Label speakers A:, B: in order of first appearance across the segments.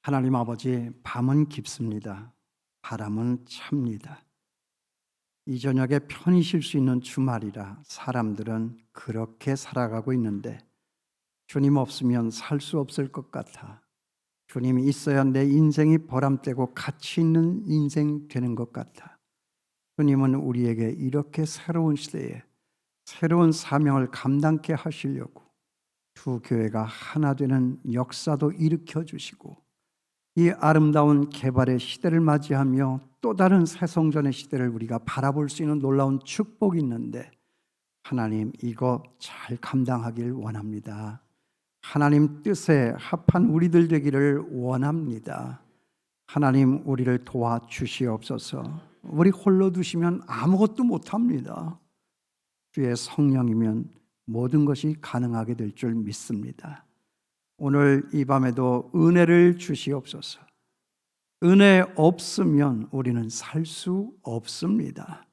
A: 하나님 아버지, 밤은 깊습니다. 바람은 찹니다. 이 저녁에 편히 쉴 수 있는 주말이라 사람들은 그렇게 살아가고 있는데 주님 없으면 살 수 없을 것 같아. 주님이 있어야 내 인생이 보람되고 가치 있는 인생 되는 것 같아. 주님은 우리에게 이렇게 새로운 시대에 새로운 사명을 감당케 하시려고 두 교회가 하나 되는 역사도 일으켜 주시고 이 아름다운 개발의 시대를 맞이하며 또 다른 새성전의 시대를 우리가 바라볼 수 있는 놀라운 축복이 있는데 하나님, 이거 잘 감당하길 원합니다. 하나님 뜻에 합한 우리들 되기를 원합니다. 하나님, 우리를 도와주시옵소서. 우리 홀로 두시면 아무것도 못합니다. 주의 성령이면 모든 것이 가능하게 될 줄 믿습니다. 오늘 이 밤에도 은혜를 주시옵소서. 은혜 없으면 우리는 살 수 없습니다.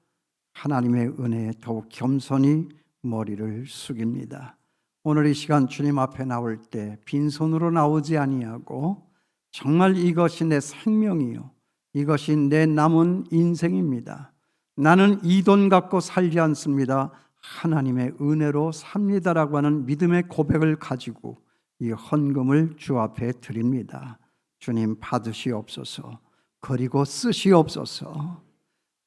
A: 하나님의 은혜에 더욱 겸손히 머리를 숙입니다. 오늘 이 시간 주님 앞에 나올 때 빈손으로 나오지 아니하고 정말 이것이 내 생명이요, 이것이 내 남은 인생입니다. 나는 이 돈 갖고 살지 않습니다. 하나님의 은혜로 삽니다라고 하는 믿음의 고백을 가지고 이 헌금을 주 앞에 드립니다. 주님, 받으시옵소서. 그리고 쓰시옵소서.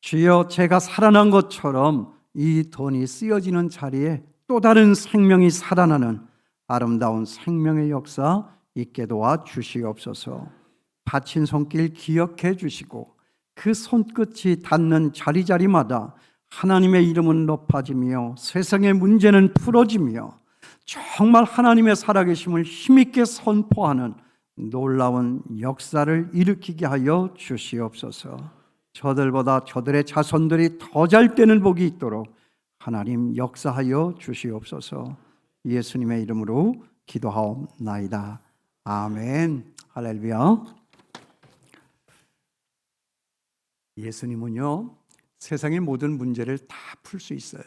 A: 주여, 제가 살아난 것처럼 이 돈이 쓰여지는 자리에 또 다른 생명이 살아나는 아름다운 생명의 역사 있게 도와 주시옵소서. 바친 손길 기억해 주시고 그 손끝이 닿는 자리자리마다 하나님의 이름은 높아지며 세상의 문제는 풀어지며 정말 하나님의 살아계심을 힘있게 선포하는 놀라운 역사를 일으키게 하여 주시옵소서. 저들보다 저들의 자손들이 더 잘 되는 복이 있도록 하나님 역사하여 주시옵소서. 예수님의 이름으로 기도하옵나이다. 아멘. 할렐루야. 예수님은요, 세상의 모든 문제를 다 풀 수 있어요.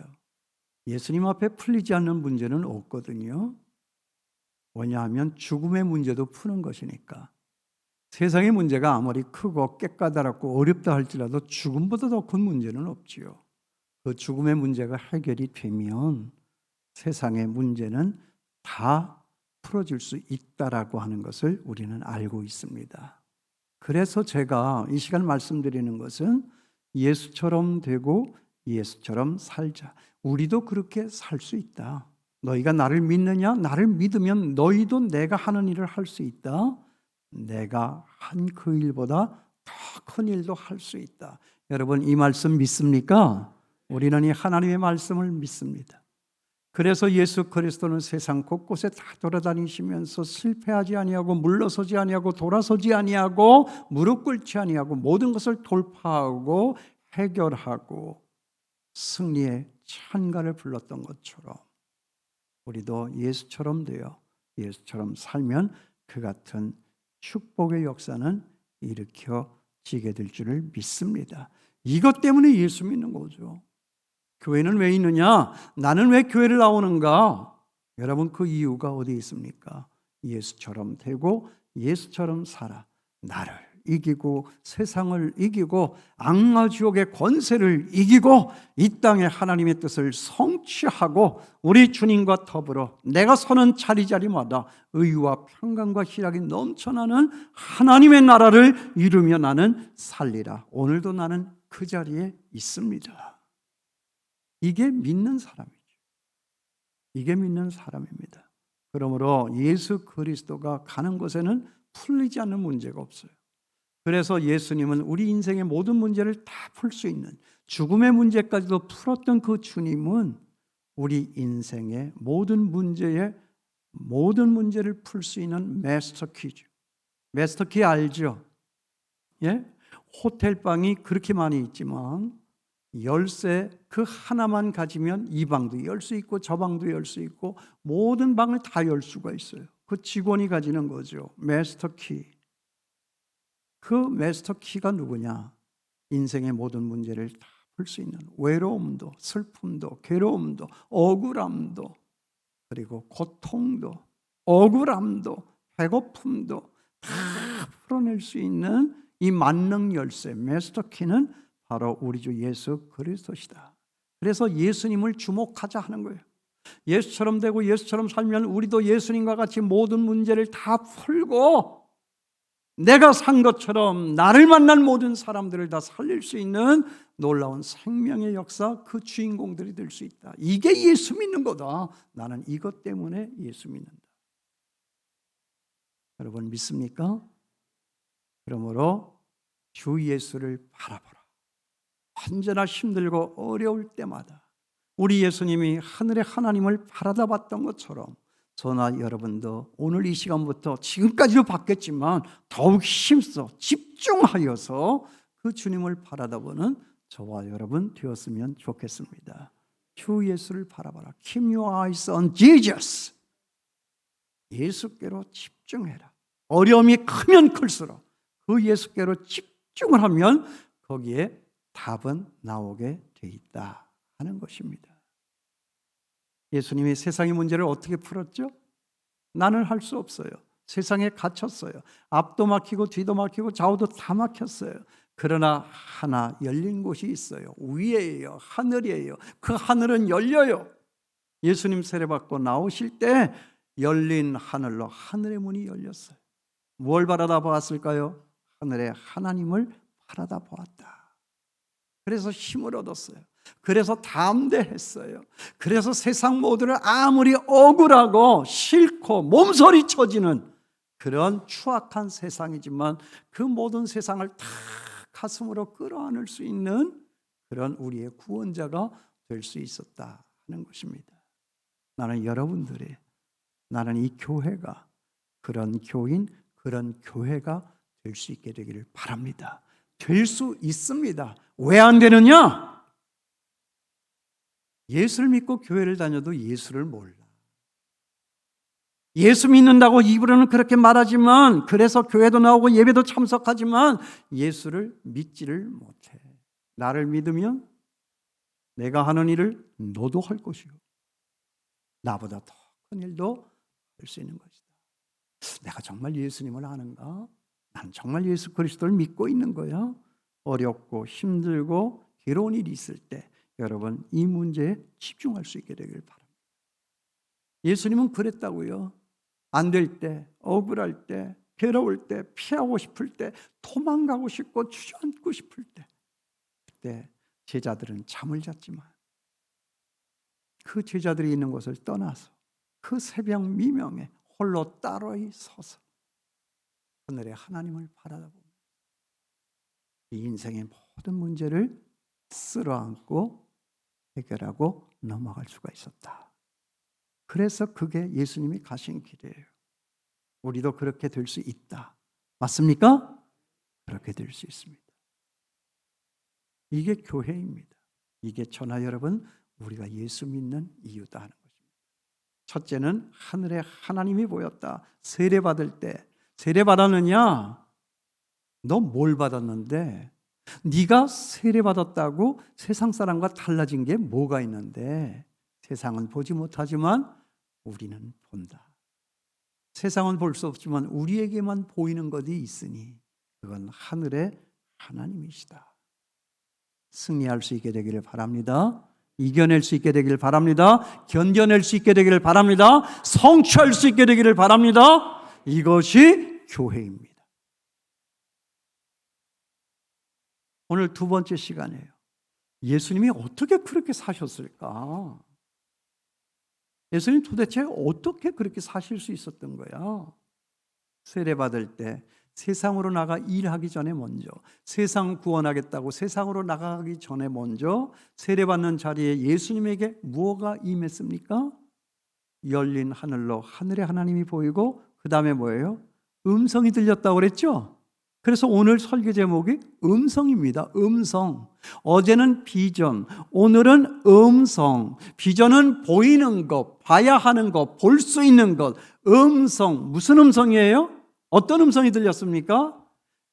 A: 예수님 앞에 풀리지 않는 문제는 없거든요. 왜냐하면 죽음의 문제도 푸는 것이니까. 세상의 문제가 아무리 크고 깨까다롭고 어렵다 할지라도 죽음보다 더 큰 문제는 없지요. 그 죽음의 문제가 해결이 되면 세상의 문제는 다 풀어질 수 있다라고 하는 것을 우리는 알고 있습니다. 그래서 제가 이 시간 말씀드리는 것은 예수처럼 되고 예수처럼 살자. 우리도 그렇게 살 수 있다. 너희가 나를 믿느냐? 나를 믿으면 너희도 내가 하는 일을 할 수 있다. 내가 한 그 일보다 더 큰 일도 할 수 있다. 여러분, 이 말씀 믿습니까? 우리는 이 하나님의 말씀을 믿습니다. 그래서 예수 그리스도는 세상 곳곳에 다 돌아다니시면서 실패하지 아니하고 물러서지 아니하고 돌아서지 아니하고 무릎 꿇지 아니하고 모든 것을 돌파하고 해결하고 승리의 찬가를 불렀던 것처럼 우리도 예수처럼 되어 예수처럼 살면 그 같은 축복의 역사는 일으켜지게 될 줄을 믿습니다. 이것 때문에 예수 믿는 거죠. 교회는 왜 있느냐? 나는 왜 교회를 나오는가? 여러분, 그 이유가 어디에 있습니까? 예수처럼 되고 예수처럼 살아 나를 이기고 세상을 이기고 악마 지옥의 권세를 이기고 이 땅에 하나님의 뜻을 성취하고 우리 주님과 더불어 내가 서는 자리자리마다 의와 평강과 희락이 넘쳐나는 하나님의 나라를 이루며 나는 살리라. 오늘도 나는 그 자리에 있습니다. 이게 믿는 사람이죠. 이게 믿는 사람입니다. 그러므로 예수 그리스도가 가는 곳에는 풀리지 않는 문제가 없어요. 그래서 예수님은 우리 인생의 모든 문제를 다 풀 수 있는, 죽음의 문제까지도 풀었던 그 주님은 우리 인생의 모든 문제를 풀 수 있는 마스터 키죠. 마스터 키 알죠? 예? 호텔 방이 그렇게 많이 있지만 열쇠 그 하나만 가지면 이 방도 열 수 있고 저 방도 열 수 있고 모든 방을 다 열 수가 있어요. 그 직원이 가지는 거죠. 마스터 키. 그 마스터 키가 누구냐? 인생의 모든 문제를 다 풀 수 있는 외로움도 슬픔도 괴로움도 억울함도 그리고 고통도 억울함도 배고픔도 다 열어낼 수 있는 이 만능 열쇠, 마스터 키는 바로 우리 주 예수 그리스도시다. 그래서 예수님을 주목하자 하는 거예요. 예수처럼 되고 예수처럼 살면 우리도 예수님과 같이 모든 문제를 다 풀고 내가 산 것처럼 나를 만난 모든 사람들을 다 살릴 수 있는 놀라운 생명의 역사, 그 주인공들이 될 수 있다. 이게 예수 믿는 거다. 나는 이것 때문에 예수 믿는다. 여러분 믿습니까? 그러므로 주 예수를 바라보라. 언제나 힘들고 어려울 때마다 우리 예수님이 하늘의 하나님을 바라다 봤던 것처럼 저나 여러분도 오늘 이 시간부터 지금까지도 봤겠지만 더욱 힘써 집중하여서 그 주님을 바라다보는 저와 여러분 되었으면 좋겠습니다. 주 예수를 바라봐라. Keep your eyes on Jesus. 예수께로 집중해라. 어려움이 크면 클수록 그 예수께로 집중을 하면 거기에 답은 나오게 돼 있다 하는 것입니다. 예수님이 세상의 문제를 어떻게 풀었죠? 나는 할 수 없어요. 세상에 갇혔어요. 앞도 막히고 뒤도 막히고 좌우도 다 막혔어요. 그러나 하나 열린 곳이 있어요. 위에예요. 하늘이에요. 그 하늘은 열려요. 예수님 세례받고 나오실 때 열린 하늘로 하늘의 문이 열렸어요. 뭘 바라다 보았을까요? 하늘의 하나님을 바라다 보았다. 그래서 힘을 얻었어요. 그래서 담대했어요. 그래서 세상 모두를 아무리 억울하고 싫고 몸서리 쳐지는 그런 추악한 세상이지만 그 모든 세상을 다 가슴으로 끌어안을 수 있는 그런 우리의 구원자가 될 수 있었다 하는 것입니다. 나는 여러분들이, 나는 이 교회가 그런 교인, 그런 교회가 될 수 있게 되기를 바랍니다. 될 수 있습니다. 왜 안 되느냐? 예수를 믿고 교회를 다녀도 예수를 몰라. 예수 믿는다고 입으로는 그렇게 말하지만, 그래서 교회도 나오고 예배도 참석하지만 예수를 믿지를 못해. 나를 믿으면 내가 하는 일을 너도 할 것이요, 나보다 더 큰 일도 할 수 있는 것이다. 내가 정말 예수님을 아는가? 나는 정말 예수 그리스도를 믿고 있는 거야? 어렵고 힘들고 괴로운 일이 있을 때 여러분 이 문제에 집중할 수 있게 되길 바랍니다. 예수님은 그랬다고요. 안 될 때, 억울할 때, 괴로울 때, 피하고 싶을 때, 도망가고 싶고 주저앉고 싶을 때, 그때 제자들은 잠을 잤지만 그 제자들이 있는 곳을 떠나서 그 새벽 미명에 홀로 따로이 서서 하늘의 하나님을 바라보며 이 인생의 모든 문제를 쓸어안고 해결하고 넘어갈 수가 있었다. 그래서 그게 예수님이 가신 길이에요. 우리도 그렇게 될 수 있다. 맞습니까? 그렇게 될 수 있습니다. 이게 교회입니다. 이게 저나 여러분 우리가 예수 믿는 이유다 하는 것입니다. 첫째는 하늘에 하나님이 보였다. 세례받을 때 세례받았느냐? 너 뭘 받았는데? 네가 세례받았다고 세상 사람과 달라진 게 뭐가 있는데? 세상은 보지 못하지만 우리는 본다. 세상은 볼 수 없지만 우리에게만 보이는 것이 있으니 그건 하늘의 하나님이시다. 승리할 수 있게 되기를 바랍니다. 이겨낼 수 있게 되기를 바랍니다. 견뎌낼 수 있게 되기를 바랍니다. 성취할 수 있게 되기를 바랍니다. 이것이 교회입니다. 오늘 두 번째 시간이에요. 예수님이 어떻게 그렇게 사셨을까? 예수님 도대체 어떻게 그렇게 사실 수 있었던 거야? 세례받을 때 세상으로 나가 일하기 전에 먼저, 세상 구원하겠다고 세상으로 나가기 전에 먼저 세례받는 자리에 예수님에게 무엇가 임했습니까? 열린 하늘로 하늘의 하나님이 보이고 그 다음에 뭐예요? 음성이 들렸다고 그랬죠? 그래서 오늘 설교 제목이 음성입니다. 음성. 어제는 비전, 오늘은 음성. 비전은 보이는 것, 봐야 하는 것, 볼 수 있는 것. 음성, 무슨 음성이에요? 어떤 음성이 들렸습니까?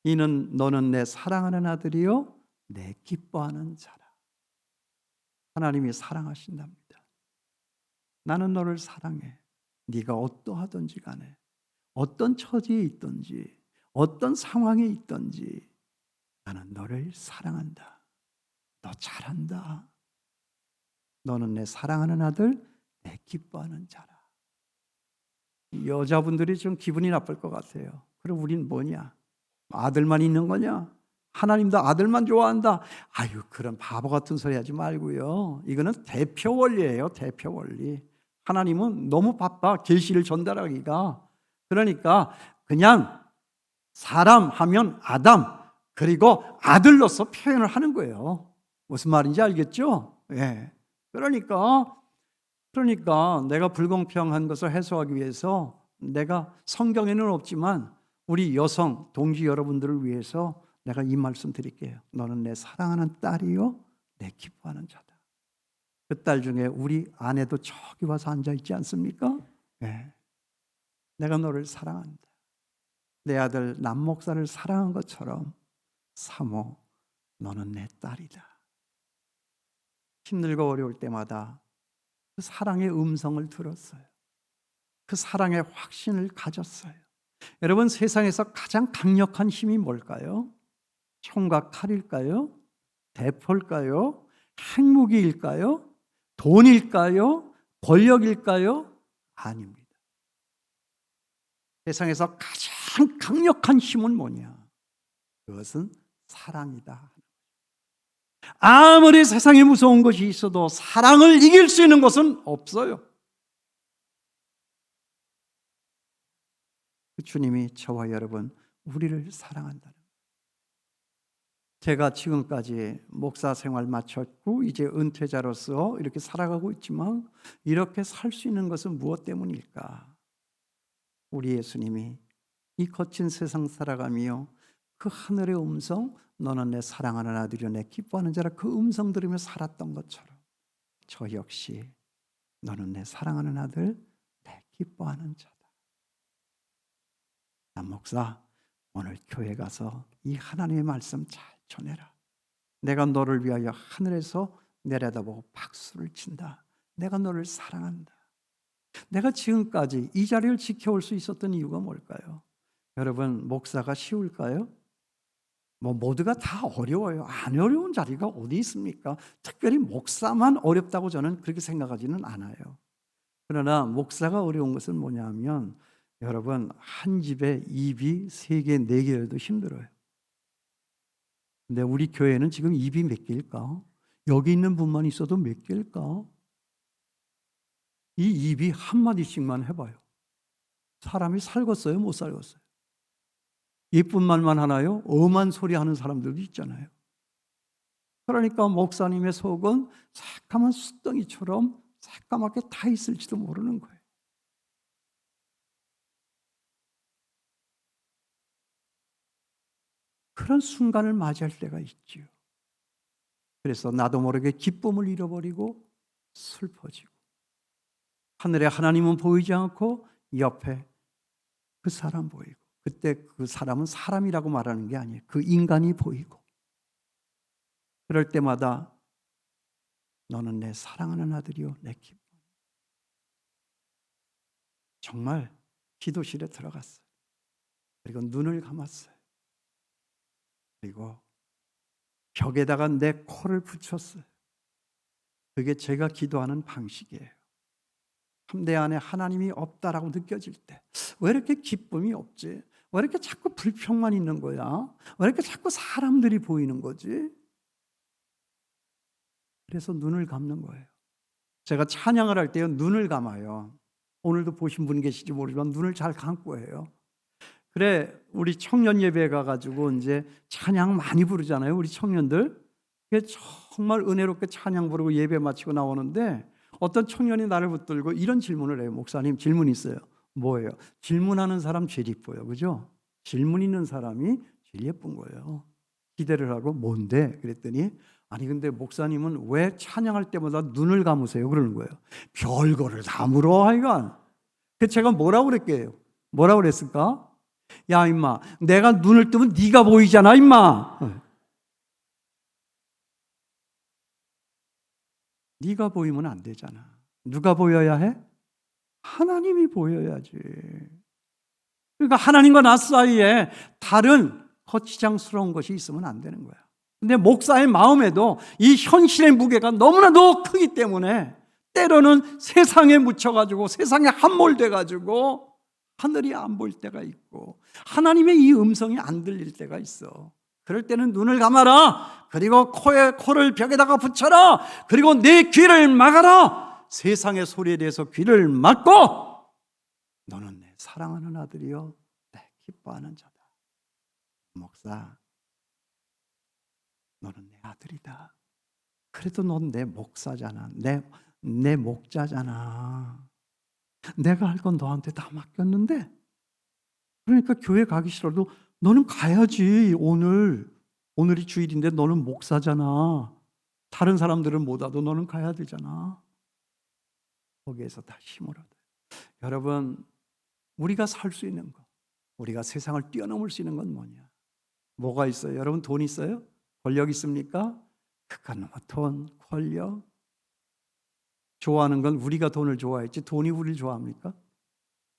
A: 너는 내 사랑하는 아들이요 내 기뻐하는 자라. 하나님이 사랑하신답니다. 나는 너를 사랑해. 네가 어떠하든지 간에, 어떤 처지에 있든지, 어떤 상황에 있든지 나는 너를 사랑한다. 너 잘한다. 너는 내 사랑하는 아들, 내 기뻐하는 자라. 여자분들이 좀 기분이 나쁠 것 같아요. 그럼 우린 뭐냐? 아들만 있는 거냐? 하나님도 아들만 좋아한다. 아유, 그런 바보 같은 소리 하지 말고요. 이거는 대표 원리예요. 대표 원리. 하나님은 너무 바빠. 계시를 전달하기가. 그러니까 그냥 사람 하면 아담, 그리고 아들로서 표현을 하는 거예요. 무슨 말인지 알겠죠? 예. 그러니까 내가 불공평한 것을 해소하기 위해서 내가 성경에는 없지만 우리 여성 동지 여러분들을 위해서 내가 이 말씀 드릴게요. 너는 내 사랑하는 딸이요, 내 기뻐하는 자다. 그 딸 중에 우리 아내도 저기 와서 앉아 있지 않습니까? 네. 내가 너를 사랑한다. 내 아들 남 목사를 사랑한 것처럼 사모, 너는 내 딸이다. 힘들고 어려울 때마다 그 사랑의 음성을 들었어요. 그 사랑의 확신을 가졌어요. 여러분, 세상에서 가장 강력한 힘이 뭘까요? 총과 칼일까요? 대포일까요? 핵무기일까요? 돈일까요? 권력일까요? 아닙니다. 세상에서 가장 강력한 힘은 뭐냐? 그것은 사랑이다. 아무리 세상에 무서운 것이 있어도 사랑을 이길 수 있는 것은 없어요. 주님이 저와 여러분, 우리를 사랑한다는 거예요. 제가 지금까지 목사 생활 마쳤고 이제 은퇴자로서 이렇게 살아가고 있지만 이렇게 살 수 있는 것은 무엇 때문일까? 우리 예수님이 이 거친 세상 살아가며 그 하늘의 음성, 너는 내 사랑하는 아들이요 내 기뻐하는 자라, 그 음성 들으며 살았던 것처럼 저 역시 너는 내 사랑하는 아들, 내 기뻐하는 자다. 남 목사, 오늘 교회 가서 이 하나님의 말씀 잘 전해라. 내가 너를 위하여 하늘에서 내려다보고 박수를 친다. 내가 너를 사랑한다. 내가 지금까지 이 자리를 지켜올 수 있었던 이유가 뭘까요? 여러분, 목사가 쉬울까요? 모두가 다 어려워요. 안 어려운 자리가 어디 있습니까? 특별히 목사만 어렵다고 저는 그렇게 생각하지는 않아요. 그러나 목사가 어려운 것은 뭐냐면 여러분, 한 집에 입이 3개, 4개여도 힘들어요. 근데 우리 교회는 지금 입이 몇 개일까? 여기 있는 분만 있어도 몇 개일까? 이 입이 한마디씩만 해봐요. 사람이 살겠어요? 못 살겠어요? 예쁜 말만 하나요? 엄한 소리 하는 사람들도 있잖아요. 그러니까 목사님의 속은 새까만 숫덩이처럼 새까맣게 타 있을지도 모르는 거예요. 그런 순간을 맞이할 때가 있지요. 그래서 나도 모르게 기쁨을 잃어버리고 슬퍼지고, 하늘에 하나님은 보이지 않고 옆에 그 사람 보이고, 그때 그 사람은 사람이라고 말하는 게 아니에요. 그 인간이 보이고, 그럴 때마다 너는 내 사랑하는 아들이요 내 기쁨. 정말 기도실에 들어갔어요. 그리고 눈을 감았어요. 그리고 벽에다가 내 코를 붙였어요. 그게 제가 기도하는 방식이에요. 내 안에 하나님이 없다라고 느껴질 때, 왜 이렇게 기쁨이 없지? 왜 이렇게 자꾸 불평만 있는 거야? 왜 이렇게 자꾸 사람들이 보이는 거지? 그래서 눈을 감는 거예요. 제가 찬양을 할 때요, 눈을 감아요. 오늘도 보신 분 계실지 모르지만 눈을 잘 감고 해요. 그래, 우리 청년 예배에 가가지고 이제 찬양 많이 부르잖아요, 우리 청년들. 그게 정말 은혜롭게 찬양 부르고 예배 마치고 나오는데 어떤 청년이 나를 붙들고 이런 질문을 해요. 목사님, 질문 있어요. 뭐예요? 질문하는 사람 제일 이뻐요, 그죠? 질문 있는 사람이 제일 예쁜 거예요. 기대를 하고 뭔데? 그랬더니 아니 근데 목사님은 왜 찬양할 때마다 눈을 감으세요? 그러는 거예요. 별거를 다 물어 하여간. 그래서 제가 뭐라고 그랬게요? 뭐라고 그랬을까? 야 임마, 내가 눈을 뜨면 네가 보이잖아 임마. 네가 보이면 안 되잖아. 누가 보여야 해? 하나님이 보여야지. 그러니까 하나님과 나 사이에 다른 거치장스러운 것이 있으면 안 되는 거야. 근데 목사의 마음에도 이 현실의 무게가 너무나도 크기 때문에 때로는 세상에 묻혀가지고 세상에 함몰돼가지고 하늘이 안 보일 때가 있고 하나님의 이 음성이 안 들릴 때가 있어. 그럴 때는 눈을 감아라. 그리고 코를 벽에다가 붙여라. 그리고 내 귀를 막아라. 세상의 소리에 대해서 귀를 막고 너는 내 사랑하는 아들이요 내 기뻐하는 자다. 목사, 너는 내 아들이다. 그래도 넌 내 목사잖아. 내 목자잖아. 내가 할 건 너한테 다 맡겼는데 그러니까 교회 가기 싫어도 너는 가야지. 오늘이 주일인데 너는 목사잖아. 다른 사람들은 못 와도 너는 가야 되잖아. 거기에서 다 힘을 얻어요. 여러분, 우리가 살 수 있는 것, 우리가 세상을 뛰어넘을 수 있는 건 뭐냐? 뭐가 있어요? 여러분 돈 있어요? 권력 있습니까? 그건 돈, 권력. 좋아하는 건 우리가 돈을 좋아했지 돈이 우리를 좋아합니까?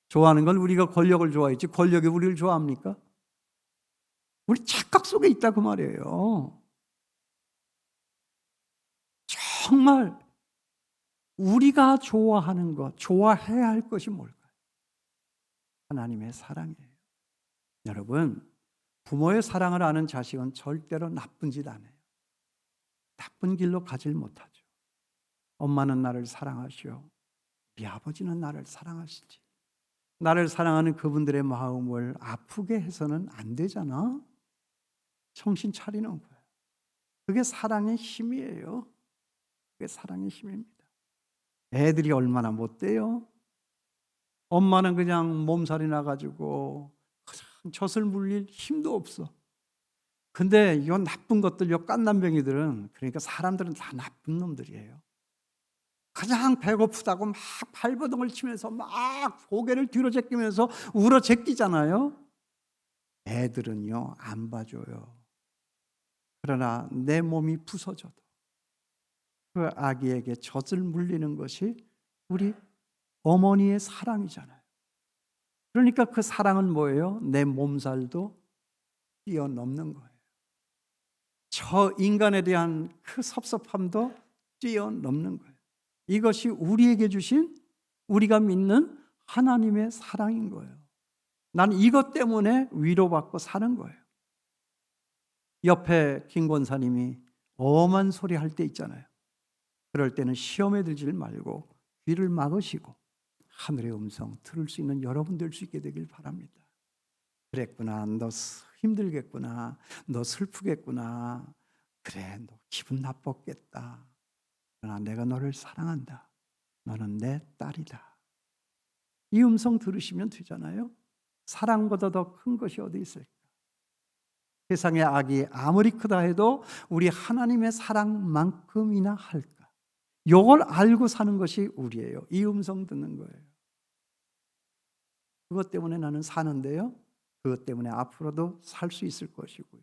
A: 좋아하는 건 우리가 권력을 좋아했지 권력이 우리를 좋아합니까? 우리 착각 속에 있다 그 말이에요. 정말 우리가 좋아하는 것, 좋아해야 할 것이 뭘까요? 하나님의 사랑이에요. 여러분, 부모의 사랑을 아는 자식은 절대로 나쁜 짓 안 해요. 나쁜 길로 가질 못하죠. 엄마는 나를 사랑하시오. 우리 아버지는 나를 사랑하시지. 나를 사랑하는 그분들의 마음을 아프게 해서는 안 되잖아. 정신 차리는 거예요. 그게 사랑의 힘이에요. 그게 사랑의 힘입니다. 애들이 얼마나 못돼요? 엄마는 그냥 몸살이 나가지고 그냥 젖을 물릴 힘도 없어. 근데 이 나쁜 것들, 이 깐난병이들은 그러니까 사람들은 다 나쁜 놈들이에요. 가장 배고프다고 막 발버둥을 치면서 막 고개를 뒤로 제끼면서 울어 제끼잖아요. 애들은요 안 봐줘요. 그러나 내 몸이 부서져도 그 아기에게 젖을 물리는 것이 우리 어머니의 사랑이잖아요. 그러니까 그 사랑은 뭐예요? 내 몸살도 뛰어넘는 거예요. 저 인간에 대한 그 섭섭함도 뛰어넘는 거예요. 이것이 우리에게 주신 우리가 믿는 하나님의 사랑인 거예요. 난 이것 때문에 위로받고 사는 거예요. 옆에 김 권사님이 엄한 소리 할 때 있잖아요. 그럴 때는 시험에 들지 말고 귀를 막으시고 하늘의 음성 들을 수 있는 여러분 될 수 있게 되길 바랍니다. 그랬구나. 너 힘들겠구나. 너 슬프겠구나. 그래, 너 기분 나빴겠다. 그러나 내가 너를 사랑한다. 너는 내 딸이다. 이 음성 들으시면 되잖아요. 사랑보다 더 큰 것이 어디 있을까? 세상의 악이 아무리 크다 해도 우리 하나님의 사랑만큼이나 할까? 이걸 알고 사는 것이 우리예요. 이 음성 듣는 거예요. 그것 때문에 나는 사는데요. 그것 때문에 앞으로도 살 수 있을 것이고요.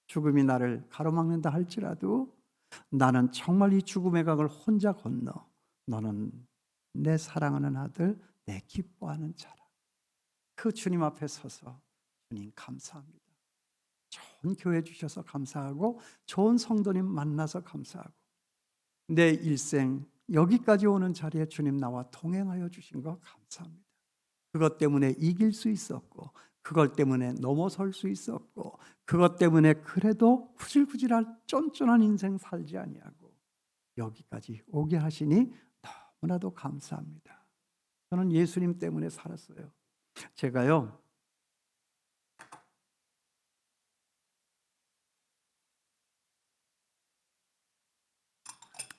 A: 죽음이 나를 가로막는다 할지라도 나는 정말 이 죽음의 강을 혼자 건너 너는 내 사랑하는 아들, 내 기뻐하는 자라. 그 주님 앞에 서서 주님 감사합니다. 좋은 교회 주셔서 감사하고 좋은 성도님 만나서 감사하고 내 일생 여기까지 오는 자리에 주님 나와 동행하여 주신 거 감사합니다. 그것 때문에 이길 수 있었고 그것 때문에 넘어설 수 있었고 그것 때문에 그래도 구질구질할 쫀쫀한 인생 살지 아니하고 여기까지 오게 하시니 너무나도 감사합니다. 저는 예수님 때문에 살았어요. 제가요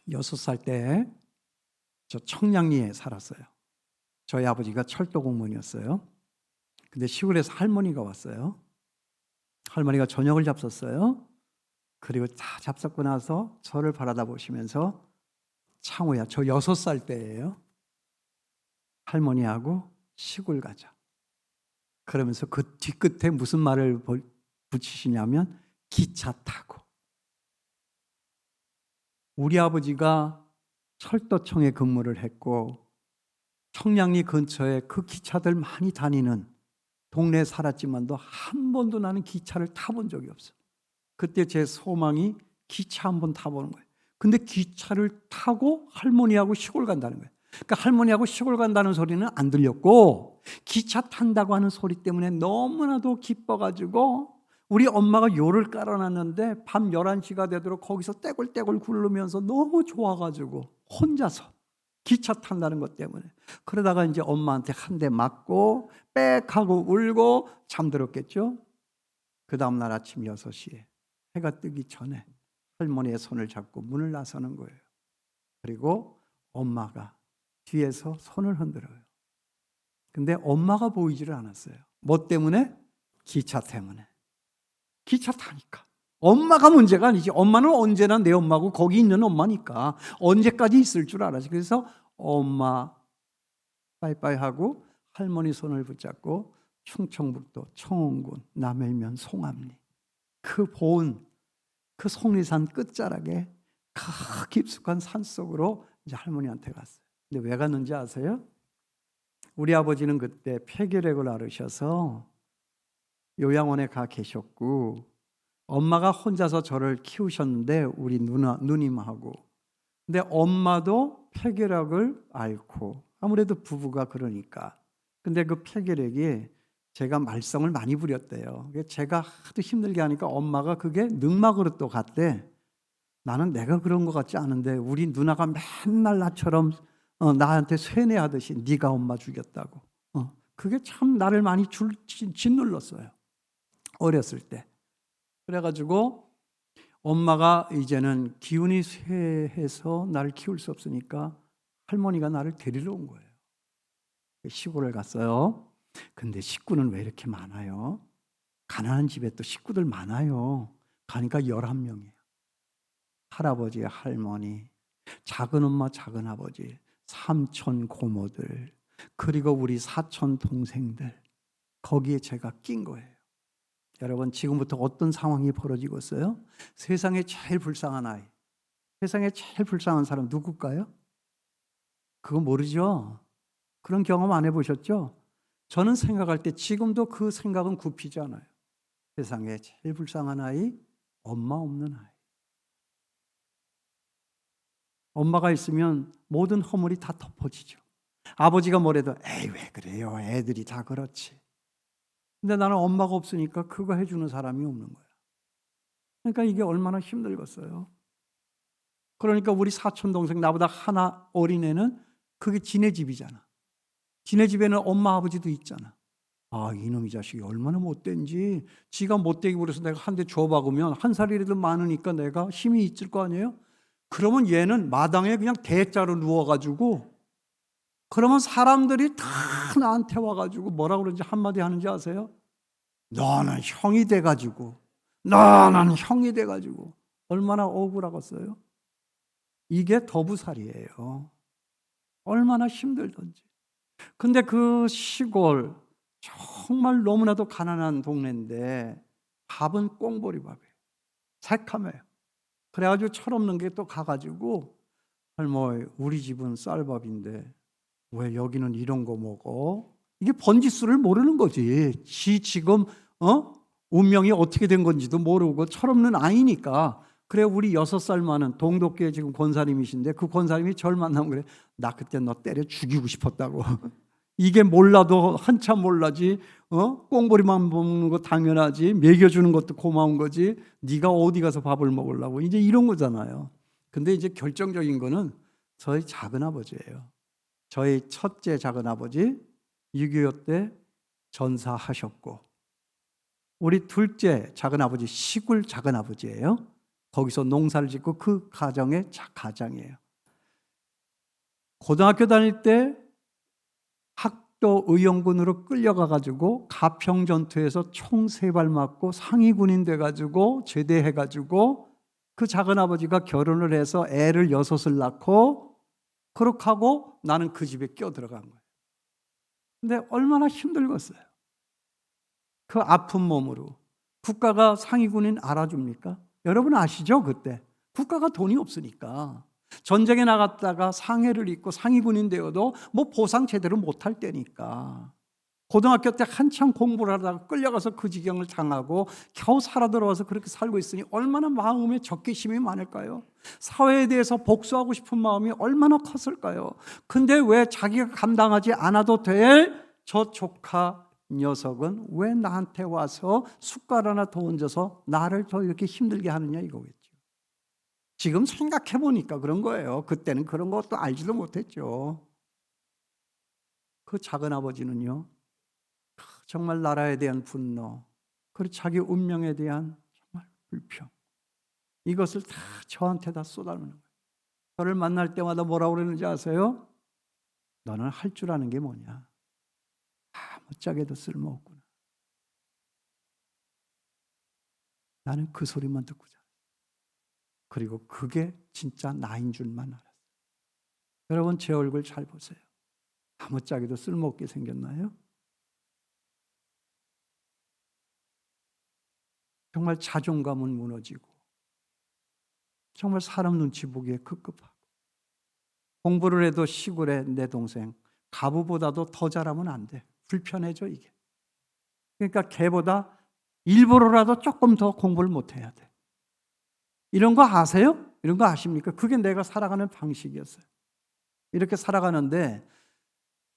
A: 6살 때 저 청량리에 살았어요. 저희 아버지가 철도 공무원이었어요. 근데 시골에서 할머니가 왔어요. 할머니가 저녁을 잡섰어요. 그리고 다 잡섰고 나서 저를 바라다 보시면서 창호야, 저 6살 때예요. 할머니하고 시골 가자. 그러면서 그 뒤끝에 무슨 말을 붙이시냐면 기차 타고. 우리 아버지가 철도청에 근무를 했고 청량리 근처에 그 기차들 많이 다니는 동네에 살았지만도 한 번도 나는 기차를 타본 적이 없어. 그때 제 소망이 기차 한 번 타보는 거예요. 근데 기차를 타고 할머니하고 시골 간다는 거예요. 그러니까 할머니하고 시골 간다는 소리는 안 들렸고 기차 탄다고 하는 소리 때문에 너무나도 기뻐가지고 우리 엄마가 요를 깔아놨는데 밤 11시가 되도록 거기서 떼굴떼굴 굴르면서 너무 좋아가지고 혼자서 기차 탄다는 것 때문에 그러다가 이제 엄마한테 한 대 맞고 빽 하고 울고 잠들었겠죠. 그 다음날 아침 6시에 해가 뜨기 전에 할머니의 손을 잡고 문을 나서는 거예요. 그리고 엄마가 뒤에서 손을 흔들어요. 근데 엄마가 보이지를 않았어요. 뭐 때문에? 기차 때문에. 기차 타니까. 엄마가 문제가 아니지. 엄마는 언제나 내 엄마고 거기 있는 엄마니까 언제까지 있을 줄 알아지. 그래서 엄마 빠이빠이 하고 할머니 손을 붙잡고 충청북도 청원군 남해면 송암리 그 속리산 끝자락에 깊숙한 산속으로 이제 할머니한테 갔어요. 근데 왜 갔는지 아세요? 우리 아버지는 그때 폐결핵을 앓으셔서 요양원에 가 계셨고 엄마가 혼자서 저를 키우셨는데 우리 누님하고 근데 엄마도 폐결핵을 앓고 아무래도 부부가 그러니까 근데 그 폐결핵이 제가 말썽을 많이 부렸대요. 제가 하도 힘들게 하니까 엄마가 그게 늑막으로 또 갔대. 나는 내가 그런 것 같지 않은데 우리 누나가 맨날 나처럼 나한테 세뇌하듯이 네가 엄마 죽였다고. 그게 참 나를 많이 짓눌렀어요. 어렸을 때. 그래가지고 엄마가 이제는 기운이 쇠해서 나를 키울 수 없으니까 할머니가 나를 데리러 온 거예요. 시골을 갔어요. 근데 식구는 왜 이렇게 많아요? 가난한 집에 또 식구들 많아요. 가니까 11명이에요. 할아버지, 할머니, 작은 엄마, 작은 아버지, 삼촌, 고모들, 그리고 우리 사촌 동생들 거기에 제가 낀 거예요. 여러분 지금부터 어떤 상황이 벌어지고 있어요? 세상에 제일 불쌍한 아이, 세상에 제일 불쌍한 사람 누굴까요? 그거 모르죠? 그런 경험 안 해보셨죠? 저는 생각할 때 지금도 그 생각은 굽히지 않아요. 세상에 제일 불쌍한 아이, 엄마 없는 아이. 엄마가 있으면 모든 허물이 다 덮어지죠. 아버지가 뭐래도 에이 왜 그래요? 애들이 다 그렇지. 근데 나는 엄마가 없으니까 그거 해주는 사람이 없는 거야. 그러니까 이게 얼마나 힘들겠어요. 그러니까 우리 사촌 동생 나보다 하나 어린 애는 그게 지네 집이잖아. 지네 집에는 엄마 아버지도 있잖아. 아 이놈의 자식이 얼마나 못된지 지가 못되게 그래서 내가 한 대 줘박으면 한 살이라도 많으니까 내가 힘이 있을 거 아니에요. 그러면 얘는 마당에 그냥 대자로 누워가지고 그러면 사람들이 다 나한테 와가지고 뭐라 그러는지 한마디 하는지 아세요? 너는 형이 돼가지고 너는 형이 돼가지고 얼마나 억울하겠어요? 이게 더부살이에요. 얼마나 힘들던지. 근데 그 시골 정말 너무나도 가난한 동네인데 밥은 꽁보리밥이에요. 새카매요. 그래가지고 철없는 게 또 가가지고 할머니 우리 집은 쌀밥인데 왜 여기는 이런 거 먹어? 이게 번지수를 모르는 거지. 지금 운명이 어떻게 된 건지도 모르고 철없는 아이니까. 그래 우리 6살 많은 동독교회 지금 권사님이신데 그 권사님이 절 만나면 그래 나 그때 너 때려 죽이고 싶었다고. 이게 몰라도 한참 몰라지. 꽁보리만 먹는 거 당연하지. 먹여주는 것도 고마운 거지. 네가 어디 가서 밥을 먹으려고. 이제 이런 거잖아요. 근데 이제 결정적인 거는 저희 작은 아버지예요. 저희 첫째 작은 아버지 6.25 때 전사하셨고 우리 둘째 작은 아버지 시골 작은 아버지예요. 거기서 농사를 짓고 그 가정의 가장이에요. 고등학교 다닐 때 학도 의용군으로 끌려가가지고 가평전투에서 총 3발 맞고 상위군인 돼가지고 제대해가지고 그 작은 아버지가 결혼을 해서 애를 6을 낳고 그렇게 하고 나는 그 집에 껴들어간 거예요. 근데 얼마나 힘들겠어요. 그 아픈 몸으로. 국가가 상위군인 알아줍니까? 여러분 아시죠? 그때 국가가 돈이 없으니까 전쟁에 나갔다가 상해를 입고 상위군인 되어도 뭐 보상 제대로 못할 때니까 고등학교 때 한참 공부를 하다가 끌려가서 그 지경을 당하고 겨우 살아 들어와서 그렇게 살고 있으니 얼마나 마음에 적개심이 많을까요? 사회에 대해서 복수하고 싶은 마음이 얼마나 컸을까요? 근데 왜 자기가 감당하지 않아도 될 저 조카 녀석은 왜 나한테 와서 숟갈 하나 더 얹어서 나를 더 이렇게 힘들게 하느냐 이거겠죠. 지금 생각해 보니까 그런 거예요. 그때는 그런 것도 알지도 못했죠. 그 작은 아버지는요, 정말 나라에 대한 분노, 그리고 자기 운명에 대한 정말 불평, 이것을 다 저한테 다 쏟아내는 거예요. 저를 만날 때마다 뭐라고 그러는지 아세요? 너는 할 줄 아는 게 뭐냐? 아무짝에도 쓸모없구나. 나는 그 소리만 듣고 자랐어요. 그리고 그게 진짜 나인 줄만 알았어요. 여러분, 제 얼굴 잘 보세요. 아무짝에도 쓸모없게 생겼나요? 정말 자존감은 무너지고 정말 사람 눈치 보기에 급급하고, 공부를 해도 시골에 내 동생 가부보다도 더 잘하면 안 돼. 불편해져 이게. 그러니까 걔보다 일부러라도 조금 더 공부를 못해야 돼. 이런 거 아세요? 이런 거 아십니까? 그게 내가 살아가는 방식이었어요. 이렇게 살아가는데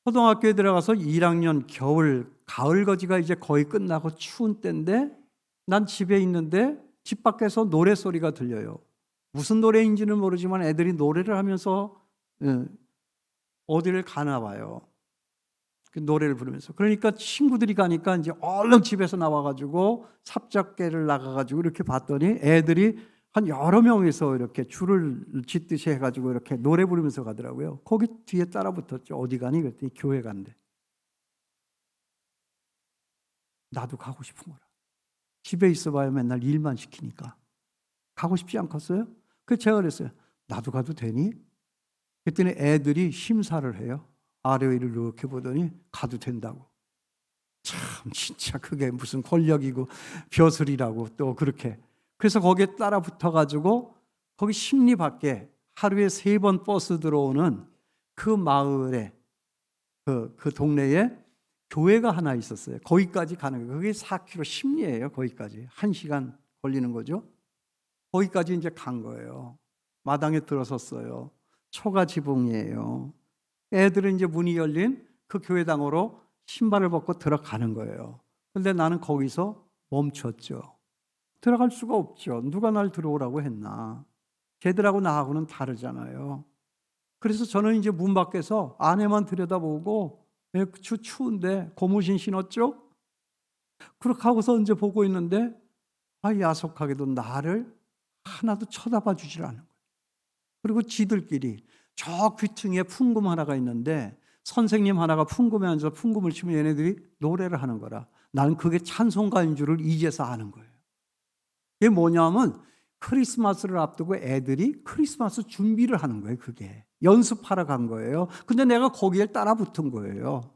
A: 초등학교에 들어가서 1학년 겨울, 가을 거지가 이제 거의 끝나고 추운 때인데 난 집에 있는데 집 밖에서 노래소리가 들려요. 무슨 노래인지는 모르지만 애들이 노래를 하면서 어디를 가나 봐요. 그 노래를 부르면서. 그러니까 친구들이 가니까 이제 얼른 집에서 나와가지고 삽작개를 나가가지고 이렇게 봤더니 애들이 한 여러 명이서 이렇게 줄을 짓듯이 해가지고 이렇게 노래 부르면서 가더라고요. 거기 뒤에 따라 붙었죠. 어디 가니? 그랬더니 교회 간대. 나도 가고 싶은 거라. 집에 있어봐야 맨날 일만 시키니까 가고 싶지 않겠어요? 그래서 제가 그랬어요. 나도 가도 되니? 그랬더니 애들이 심사를 해요. 아래 위를 이렇게 보더니 가도 된다고. 참 진짜 그게 무슨 권력이고 벼슬이라고 또 그렇게. 그래서 거기에 따라 붙어가지고 거기 심리 밖에 하루에 3번 버스 들어오는 그 마을에 그 동네에 교회가 하나 있었어요. 거기까지 가는 거예요. 그게 4km 심리예요. 거기까지 1시간 걸리는 거죠. 거기까지 이제 간 거예요. 마당에 들어섰어요. 초가 지붕이에요. 애들은 이제 문이 열린 그 교회당으로 신발을 벗고 들어가는 거예요. 그런데 나는 거기서 멈췄죠. 들어갈 수가 없죠. 누가 날 들어오라고 했나. 걔들하고 나하고는 다르잖아요. 그래서 저는 이제 문 밖에서 안에만 들여다보고 추운데 고무신 신었죠? 그렇게 하고서 이제 보고 있는데 야속하게도 나를 하나도 쳐다봐 주질 않은 거예요. 그리고 지들끼리 저 귀퉁이에 풍금 하나가 있는데 선생님 하나가 풍금에 앉아서 풍금을 치면 얘네들이 노래를 하는 거라. 나는 그게 찬송가인 줄을 이제서 아는 거예요. 이게 뭐냐면 크리스마스를 앞두고 애들이 크리스마스 준비를 하는 거예요. 그게 연습하러 간 거예요. 근데 내가 거기에 따라 붙은 거예요.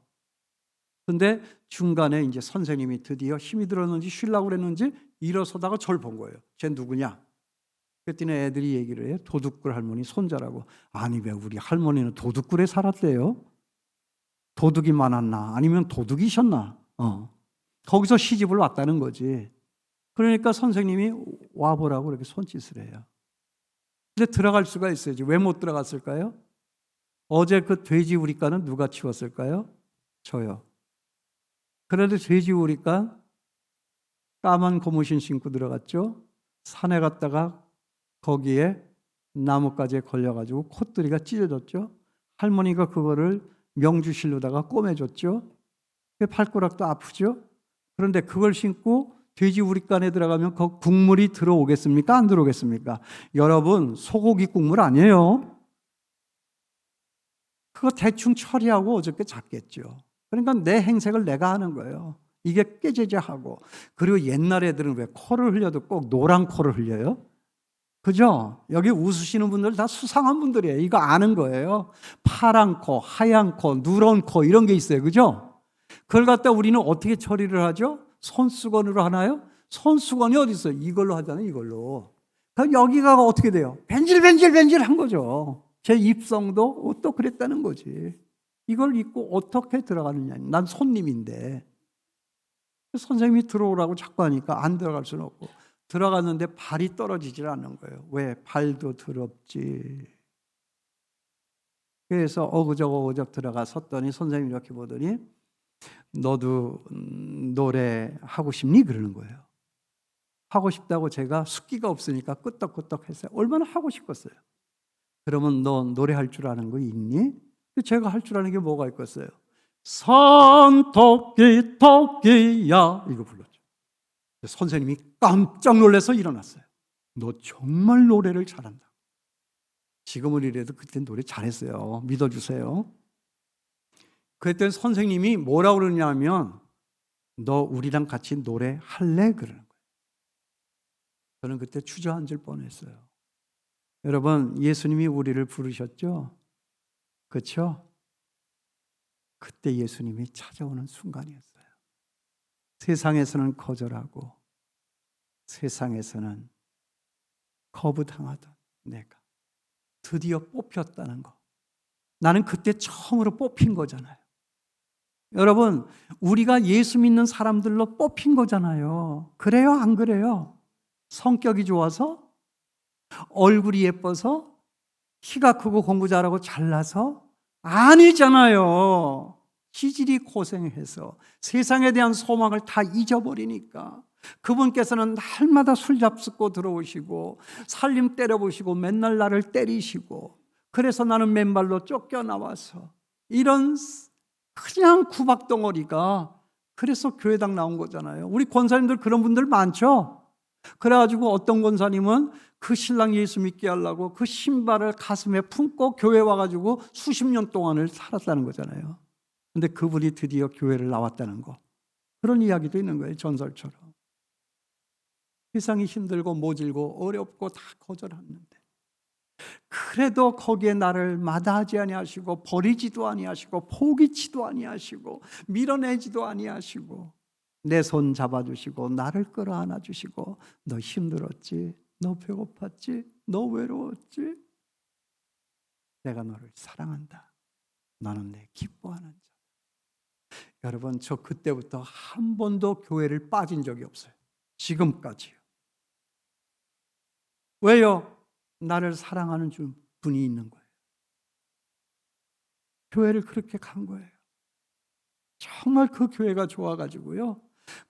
A: 근데 중간에 이제 선생님이 드디어 힘이 들었는지 쉬려고 그랬는지 일어서다가 저를 본 거예요. 쟤 누구냐? 그랬더니 애들이 얘기를 해요. 도둑굴 할머니 손자라고. 아니 왜 우리 할머니는 도둑굴에 살았대요? 도둑이 많았나? 아니면 도둑이셨나? 거기서 시집을 왔다는 거지. 그러니까 선생님이 와보라고 이렇게 손짓을 해요. 근데 들어갈 수가 있어야지. 왜 못 들어갔을까요? 어제 그 돼지 우리가는 누가 치웠을까요? 저요. 그래도 돼지 우리가 까만 고무신 신고 들어갔죠. 산에 갔다가 거기에 나뭇가지에 걸려가지고 콧들이가 찢어졌죠. 할머니가 그거를 명주실로다가 꼬매줬죠. 발가락도 아프죠. 그런데 그걸 신고 돼지 우리간에 들어가면 그 국물이 들어오겠습니까? 안 들어오겠습니까? 여러분, 소고기 국물 아니에요. 그거 대충 처리하고 어저께 잤겠죠. 그러니까 내 행색을 내가 하는 거예요. 이게 꾀제제하고. 그리고 옛날 애들은 왜 코를 흘려도 꼭 노란 코를 흘려요? 그죠? 여기 웃으시는 분들 다 수상한 분들이에요. 이거 아는 거예요. 파란 코, 하얀 코, 누런 코 이런 게 있어요. 그죠? 그걸 갖다 우리는 어떻게 처리를 하죠? 손수건으로 하나요? 손수건이 어디 있어요? 이걸로 하잖아요. 이걸로. 그럼 여기가 어떻게 돼요? 벤질벤질벤질한 거죠. 제 입성도 또 그랬다는 거지. 이걸 입고 어떻게 들어가느냐. 난 손님인데. 선생님이 들어오라고 자꾸 하니까 안 들어갈 수는 없고 들어갔는데 발이 떨어지질 않는 거예요. 왜? 발도 더럽지. 그래서 어그적 들어가 섰더니 선생님이 이렇게 보더니 너도 노래 하고 싶니? 그러는 거예요. 하고 싶다고 제가 숫기가 없으니까 끄떡끄떡 했어요. 얼마나 하고 싶었어요. 그러면 너 노래할 줄 아는 거 있니? 제가 할 줄 아는 게 뭐가 있겠어요? 산토끼 토끼야 이거 불렀죠. 선생님이 깜짝 놀라서 일어났어요. 너 정말 노래를 잘한다. 지금은 이래도 그때 노래 잘했어요. 믿어주세요. 그랬더니 선생님이 뭐라고 그러냐면 너 우리랑 같이 노래할래? 그러는 거예요. 저는 그때 주저앉을 뻔했어요. 여러분, 예수님이 우리를 부르셨죠? 그렇죠? 그때 예수님이 찾아오는 순간이었어요. 세상에서는 거절하고 세상에서는 거부당하던 내가 드디어 뽑혔다는 거. 나는 그때 처음으로 뽑힌 거잖아요. 여러분, 우리가 예수 믿는 사람들로 뽑힌 거잖아요. 그래요? 안 그래요? 성격이 좋아서? 얼굴이 예뻐서? 키가 크고 공부 잘하고 잘나서? 아니잖아요. 지질이 고생해서 세상에 대한 소망을 다 잊어버리니까 그분께서는 날마다 술 잡숫고 들어오시고 살림 때려보시고 맨날 나를 때리시고 그래서 나는 맨발로 쫓겨나와서 이런 그냥 구박덩어리가 그래서 교회당 나온 거잖아요. 우리 권사님들 그런 분들 많죠? 그래가지고 어떤 권사님은 그 신랑 예수 믿게 하려고 그 신발을 가슴에 품고 교회 와가지고 수십 년 동안을 살았다는 거잖아요. 근데 그분이 드디어 교회를 나왔다는 거. 그런 이야기도 있는 거예요. 전설처럼. 세상이 힘들고 모질고 어렵고 다 거절했는데 그래도 거기에 나를 마다하지 아니하시고 버리지도 아니하시고 포기치도 아니하시고 밀어내지도 아니하시고 내 손 잡아주시고 나를 끌어안아 주시고 너 힘들었지? 너 배고팠지? 너 외로웠지? 내가 너를 사랑한다. 너는 내 기뻐하는 자. 여러분, 저 그때부터 한 번도 교회를 빠진 적이 없어요. 지금까지요. 왜요? 나를 사랑하는 분이 있는 거예요. 교회를 그렇게 간 거예요. 정말 그 교회가 좋아가지고요.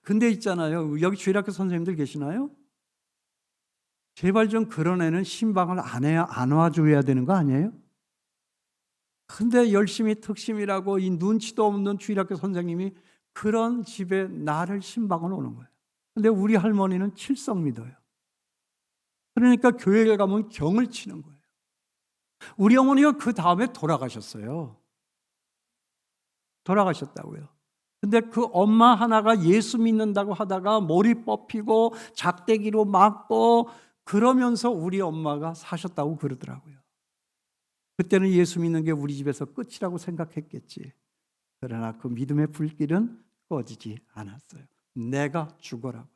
A: 근데 있잖아요. 여기 주일학교 선생님들 계시나요? 제발 좀 그런 애는 신방을 안 와줘야 되는 거 아니에요? 근데 열심히 특심이라고 이 눈치도 없는 주일학교 선생님이 그런 집에 나를 신방을 오는 거예요. 근데 우리 할머니는 칠성 믿어요. 그러니까 교회에 가면 경을 치는 거예요. 우리 어머니가 그 다음에 돌아가셨어요. 돌아가셨다고요. 근데 그 엄마 하나가 예수 믿는다고 하다가 머리 뽑히고 작대기로 맞고 그러면서 우리 엄마가 사셨다고 그러더라고요. 그때는 예수 믿는 게 우리 집에서 끝이라고 생각했겠지. 그러나 그 믿음의 불길은 꺼지지 않았어요. 내가 죽어라고.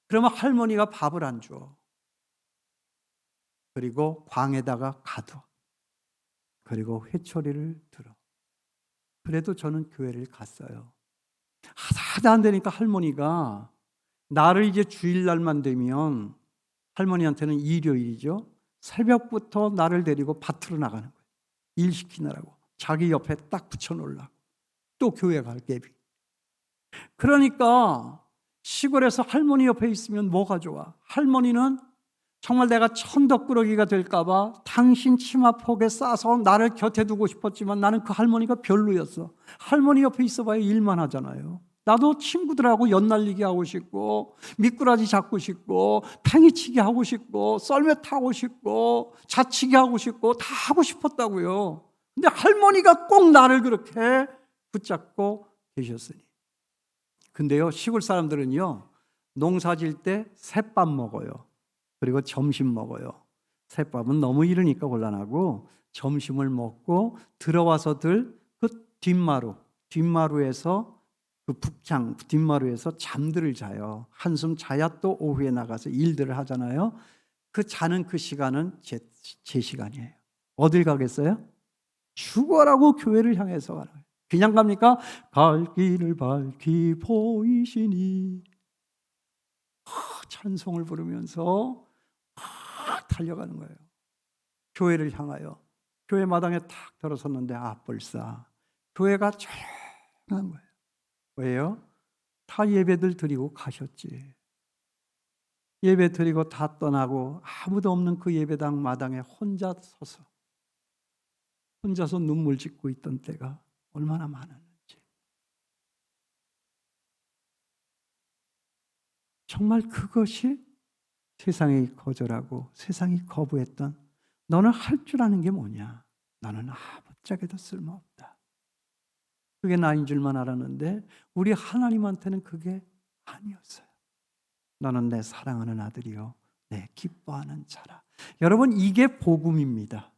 A: 그러면 할머니가 밥을 안 줘. 그리고 광에다가 가둬. 그리고 회초리를 들어. 그래도 저는 교회를 갔어요. 하다 안 되니까 할머니가 나를 이제 주일날만 되면 할머니한테는 일요일이죠. 새벽부터 나를 데리고 밭으로 나가는 거예요. 일 시키느라고. 자기 옆에 딱 붙여놓으려고. 또 교회 갈 개비. 그러니까 시골에서 할머니 옆에 있으면 뭐가 좋아? 할머니는 정말 내가 천덕꾸러기가 될까봐 당신 치마폭에 싸서 나를 곁에 두고 싶었지만 나는 그 할머니가 별로였어. 할머니 옆에 있어봐야 일만 하잖아요. 나도 친구들하고 연날리기 하고 싶고 미꾸라지 잡고 싶고 팽이치기 하고 싶고 썰매 타고 싶고 자치기 하고 싶고 다 하고 싶었다고요. 근데 할머니가 꼭 나를 그렇게 붙잡고 계셨으니. 근데요, 시골 사람들은요, 농사 질 때 새밥 먹어요. 그리고 점심 먹어요. 새밥은 너무 이르니까 곤란하고 점심을 먹고 들어와서들 그 뒷마루에서 그 북창 뒷마루에서 잠들을 자요. 한숨 자야 또 오후에 나가서 일들을 하잖아요. 그 자는 그 시간은 제 시간이에요. 어딜 가겠어요? 죽어라고 교회를 향해서 가는 거예요. 그냥 갑니까? 갈 길을 밝히 보이시니 찬송을 부르면서 막 달려가는 거예요. 교회를 향하여. 교회 마당에 탁 들어섰는데 벌써 교회가 조용한 거예요. 왜요? 다 예배들 드리고 가셨지. 예배 드리고 다 떠나고 아무도 없는 그 예배당 마당에 혼자 서서 혼자서 눈물 짓고 있던 때가 얼마나 많았는지. 정말 그것이 세상이 거절하고 세상이 거부했던 너는 할 줄 아는 게 뭐냐? 너는 아무짝에도 쓸모없다. 그게 나인 줄만 알았는데 우리 하나님한테는 그게 아니었어요. 너는 내 사랑하는 아들이요 내 기뻐하는 자라. 여러분, 이게 복음입니다.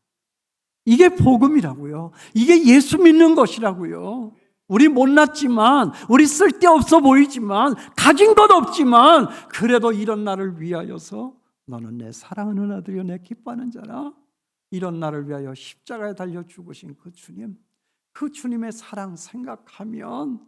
A: 이게 복음이라고요. 이게 예수 믿는 것이라고요. 우리 못났지만, 우리 쓸데없어 보이지만, 가진 것 없지만 그래도 이런 나를 위하여서 너는 내 사랑하는 아들이요 내 기뻐하는 자라. 이런 나를 위하여 십자가에 달려 죽으신 그 주님, 그 주님의 사랑 생각하면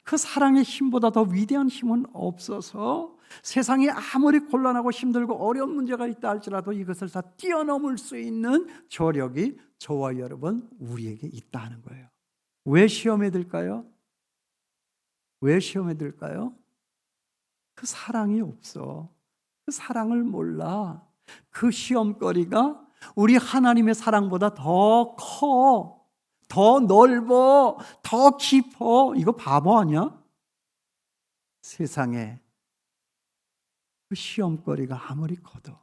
A: 그 사랑의 힘보다 더 위대한 힘은 없어서 세상이 아무리 곤란하고 힘들고 어려운 문제가 있다 할지라도 이것을 다 뛰어넘을 수 있는 저력이 저와 여러분 우리에게 있다는 거예요. 왜 시험에 들까요? 왜 시험에 들까요? 그 사랑이 없어. 그 사랑을 몰라. 그 시험거리가 우리 하나님의 사랑보다 더 커, 더 넓어, 더 깊어. 이거 바보 아니야? 세상에 그 시험거리가 아무리 커도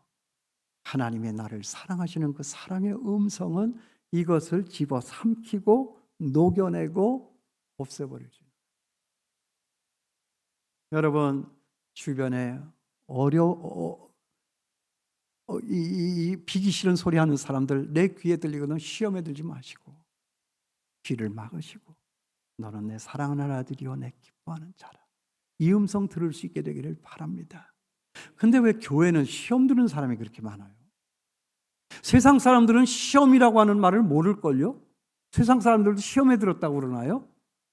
A: 하나님의 나를 사랑하시는 그 사랑의 음성은 이것을 집어삼키고 녹여내고 없애버리죠. 여러분 주변에 비기 싫은 소리 하는 사람들 내 귀에 들리거든 시험에 들지 마시고 귀를 막으시고 너는 내 사랑하는 아들이요 내 기뻐하는 자라. 이 음성 들을 수 있게 되기를 바랍니다. 근데 왜 교회는 시험 드는 사람이 그렇게 많아요? 세상 사람들은 시험이라고 하는 말을 모를걸요? 세상 사람들도 시험에 들었다고 그러나요?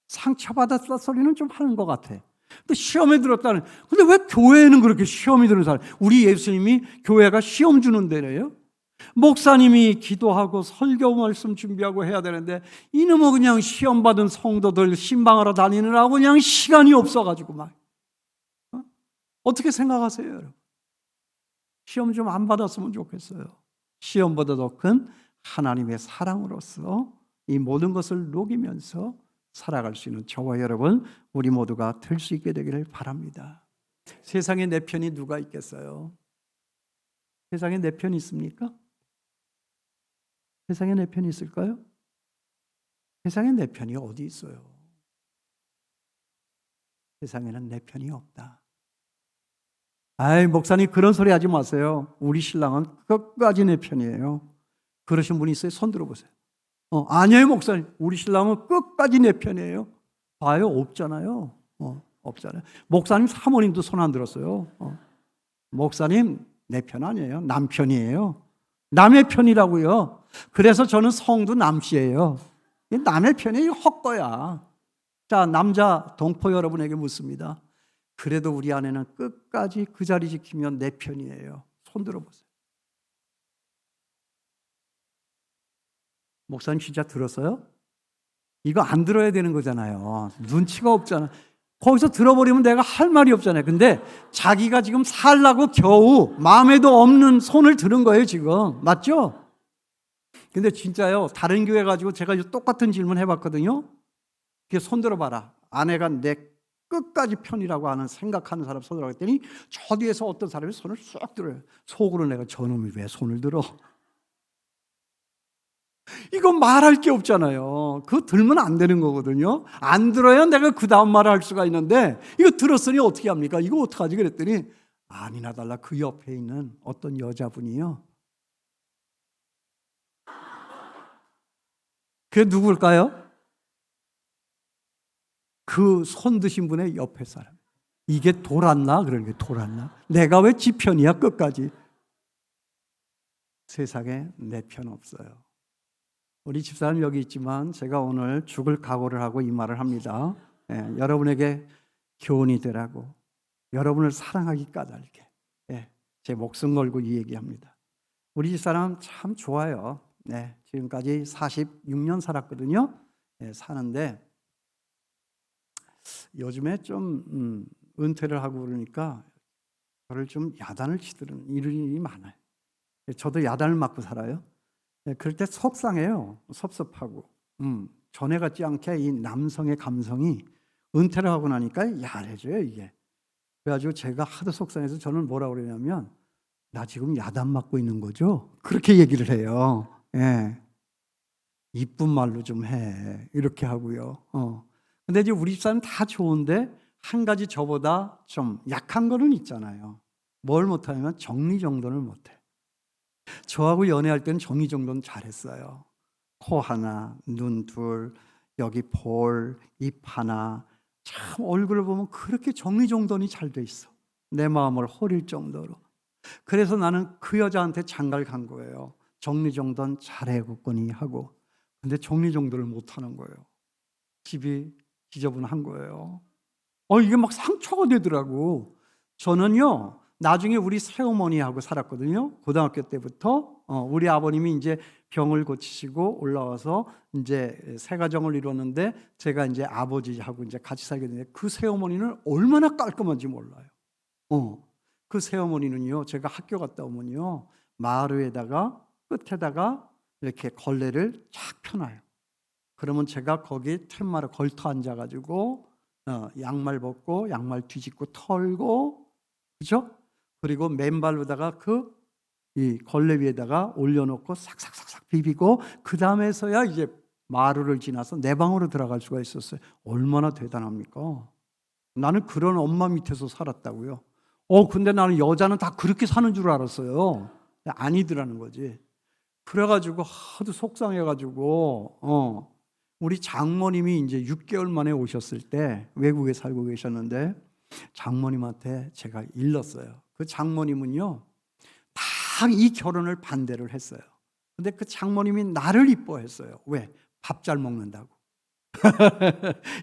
A: 상처받았다 소리는 좀 하는 것 같아. 근데 시험에 들었다는, 근데 왜 교회에는 그렇게 시험이 드는 사람? 우리 예수님이 교회가 시험 주는 데래요? 목사님이 기도하고 설교 말씀 준비하고 해야 되는데 이놈은 그냥 시험 받은 성도들 신방하러 다니느라고 그냥 시간이 없어가지고 막. 어떻게 생각하세요, 여러분? 시험 좀 안 받았으면 좋겠어요. 시험보다 더 큰 하나님의 사랑으로서 이 모든 것을 녹이면서 살아갈 수 있는 저와 여러분 우리 모두가 될 수 있게 되기를 바랍니다. 세상에 내 편이 누가 있겠어요? 세상에 내 편이 있습니까? 세상에 내 편이 있을까요? 세상에 내 편이 어디 있어요? 세상에는 내 편이 없다. 아이, 목사님 그런 소리 하지 마세요. 우리 신랑은 끝까지 내 편이에요. 그러신 분이 있어요? 손 들어보세요. 아니에요 목사님, 우리 신랑은 끝까지 내 편이에요. 봐요, 없잖아요. 없잖아요. 목사님 사모님도 손 안 들었어요. 목사님 내 편 아니에요. 남 편이에요. 남의 편이라고요. 그래서 저는 성도 남씨예요. 남의 편이 헛거야. 자, 남자 동포 여러분에게 묻습니다. 그래도 우리 아내는 끝까지 그 자리 지키면 내 편이에요. 손 들어보세요. 목사님 진짜 들었어요? 이거 안 들어야 되는 거잖아요. 눈치가 없잖아. 거기서 들어버리면 내가 할 말이 없잖아요. 근데 자기가 지금 살라고 겨우 마음에도 없는 손을 들은 거예요, 지금. 맞죠? 근데 진짜요, 다른 교회 가지고 제가 똑같은 질문 해봤거든요. 그게 손 들어봐라. 아내가 내 끝까지 편이라고 하는 생각하는 사람 손을 했더니 저 뒤에서 어떤 사람이 손을 쏙 들어요. 속으로 내가 저놈이 왜 손을 들어? 이거 말할 게 없잖아요. 그거 들면 안 되는 거거든요. 안 들어야 내가 그 다음 말을 할 수가 있는데 이거 들었으니 어떻게 합니까? 이거 어떡하지? 그랬더니 아니나 달라 그 옆에 있는 어떤 여자분이요. 그게 누굴까요? 그 손 드신 분의 옆에 사람. 이게 돌았나? 그러는 게 돌았나? 내가 왜 지 편이야 끝까지? 세상에 내 편 없어요. 우리 집사람 여기 있지만 제가 오늘 죽을 각오를 하고 이 말을 합니다. 여러분에게 교훈이 되라고, 여러분을 사랑하기 까닭에 제 목숨 걸고 이 얘기합니다. 우리 집사람 참 좋아요. 지금까지 46년 살았거든요. 사는데 요즘에 좀 은퇴를 하고 그러니까 저를 좀 야단을 치더는 일이 많아요. 저도 야단을 맞고 살아요. 그럴 때 속상해요. 섭섭하고. 전에 같지 않게 이 남성의 감성이 은퇴를 하고 나니까 야해져요, 이게. 그래가지고 제가 하도 속상해서 저는 뭐라고 그러냐면, 나 지금 야단 맞고 있는 거죠? 그렇게 얘기를 해요. 이쁜 말로 좀 해. 이렇게 하고요. 근데 이제 우리 집사람 다 좋은데, 한 가지 저보다 좀 약한 거는 있잖아요. 뭘 못하냐면 정리정돈을 못해. 저하고 연애할 때는 정리정돈 잘했어요. 코 하나, 눈 둘, 여기 볼, 입 하나. 참 얼굴을 보면 그렇게 정리정돈이 잘 돼 있어. 내 마음을 호릴 정도로. 그래서 나는 그 여자한테 장가를 간 거예요. 정리정돈 잘해겠거니 하고. 근데 정리정돈을 못하는 거예요. 집이 지저분한 거예요. 이게 막 상처가 되더라고. 저는요, 나중에 우리 새어머니하고 살았거든요. 고등학교 때부터. 우리 아버님이 이제 병을 고치시고 올라와서 이제 새 가정을 이뤘는데 제가 이제 아버지하고 이제 같이 살게 됐는데 그 새어머니는 얼마나 깔끔한지 몰라요. 그 새어머니는요, 제가 학교 갔다 오면요, 마루에다가 끝에다가 이렇게 걸레를 쫙 펴놔요. 그러면 제가 거기 툇마루 걸터 앉아가지고 양말 벗고 양말 뒤집고 털고, 그죠? 그리고 맨발로다가 이 걸레 위에다가 올려놓고 싹싹싹싹 비비고 그 다음에서야 이제 마루를 지나서 내 방으로 들어갈 수가 있었어요. 얼마나 대단합니까? 나는 그런 엄마 밑에서 살았다고요. 근데 나는 여자는 다 그렇게 사는 줄 알았어요. 아니더라는 거지. 그래가지고 하도 속상해가지고 우리 장모님이 이제 6개월 만에 오셨을 때 외국에 살고 계셨는데 장모님한테 제가 일렀어요. 그 장모님은요, 다 이 결혼을 반대를 했어요. 근데 그 장모님이 나를 이뻐했어요. 왜? 밥 잘 먹는다고.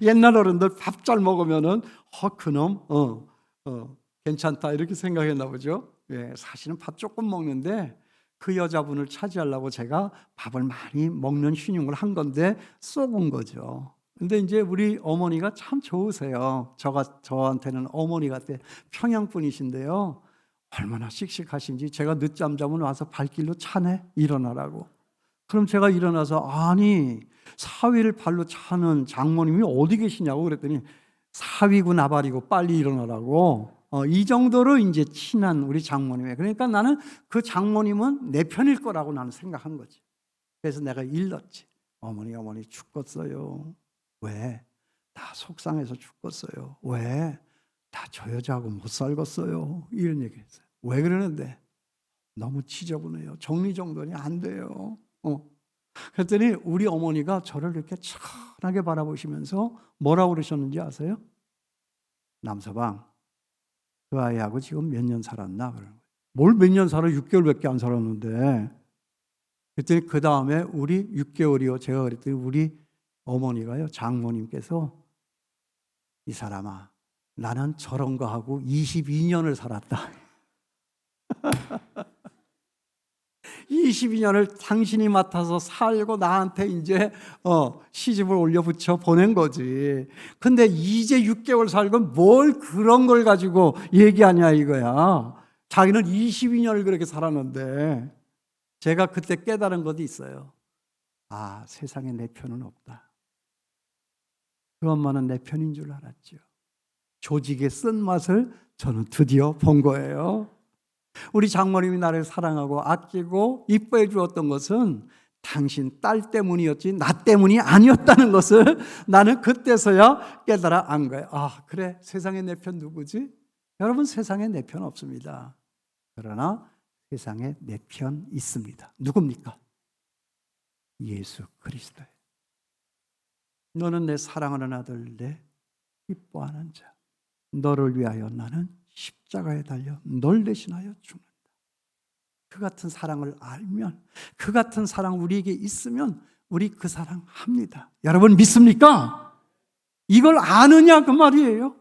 A: 옛날 어른들 밥 잘 먹으면은 그놈 괜찮다 이렇게 생각했나 보죠. 사실은 밥 조금 먹는데 그 여자분을 차지하려고 제가 밥을 많이 먹는 휘늉을 한 건데 쏘은 거죠. 근데 이제 우리 어머니가 참 좋으세요. 저한테는 어머니 같아. 평양 분이신데요. 얼마나 씩씩하신지 제가 늦잠 자면 와서 발길로 차네 일어나라고. 그럼 제가 일어나서 아니 사위를 발로 차는 장모님이 어디 계시냐고 그랬더니 사위고 나발이고 빨리 일어나라고. 이 정도로 이제 친한 우리 장모님이에요. 그러니까 나는 그 장모님은 내 편일 거라고 나는 생각한 거지. 그래서 내가 일렀지. 어머니 죽겠어요. 왜? 다 속상해서 죽겠어요. 왜? 다 저 여자하고 못 살겠어요. 이런 얘기 했어요. 왜 그러는데? 너무 지저분해요. 정리정돈이 안 돼요. 그랬더니 우리 어머니가 저를 이렇게 찬하게 바라보시면서 뭐라고 그러셨는지 아세요? 남서방, 그 아이하고 지금 몇 년 살았나? 뭘 몇 년 살아? 6개월밖에 안 살았는데. 그랬더니 그 다음에 우리 6개월이요. 제가 그랬더니 우리 어머니가요, 장모님께서 이 사람아, 나는 저런 거 하고 22년을 살았다. 22년을 당신이 맡아서 살고 나한테 이제 시집을 올려붙여 보낸 거지. 근데 이제 6개월 살고 뭘 그런 걸 가지고 얘기하냐 이거야. 자기는 22년을 그렇게 살았는데. 제가 그때 깨달은 것도 있어요. 세상에 내 편은 없다. 그 엄마는 내 편인 줄 알았죠. 조직의 쓴맛을 저는 드디어 본 거예요. 우리 장모님이 나를 사랑하고 아끼고 이뻐해 주었던 것은 당신 딸 때문이었지 나 때문이 아니었다는 것을 나는 그때서야 깨달아 안 거예요. 그래, 세상에 내 편 누구지? 여러분, 세상에 내 편 없습니다. 그러나 세상에 내 편 있습니다. 누굽니까? 예수 그리스도예요. 너는 내 사랑하는 아들, 내 기뻐하는 자. 너를 위하여 나는 십자가에 달려 널 대신하여 죽는다. 그 같은 사랑을 알면, 그 같은 사랑 우리에게 있으면 우리 그 사랑 합니다. 여러분 믿습니까? 이걸 아느냐 그 말이에요.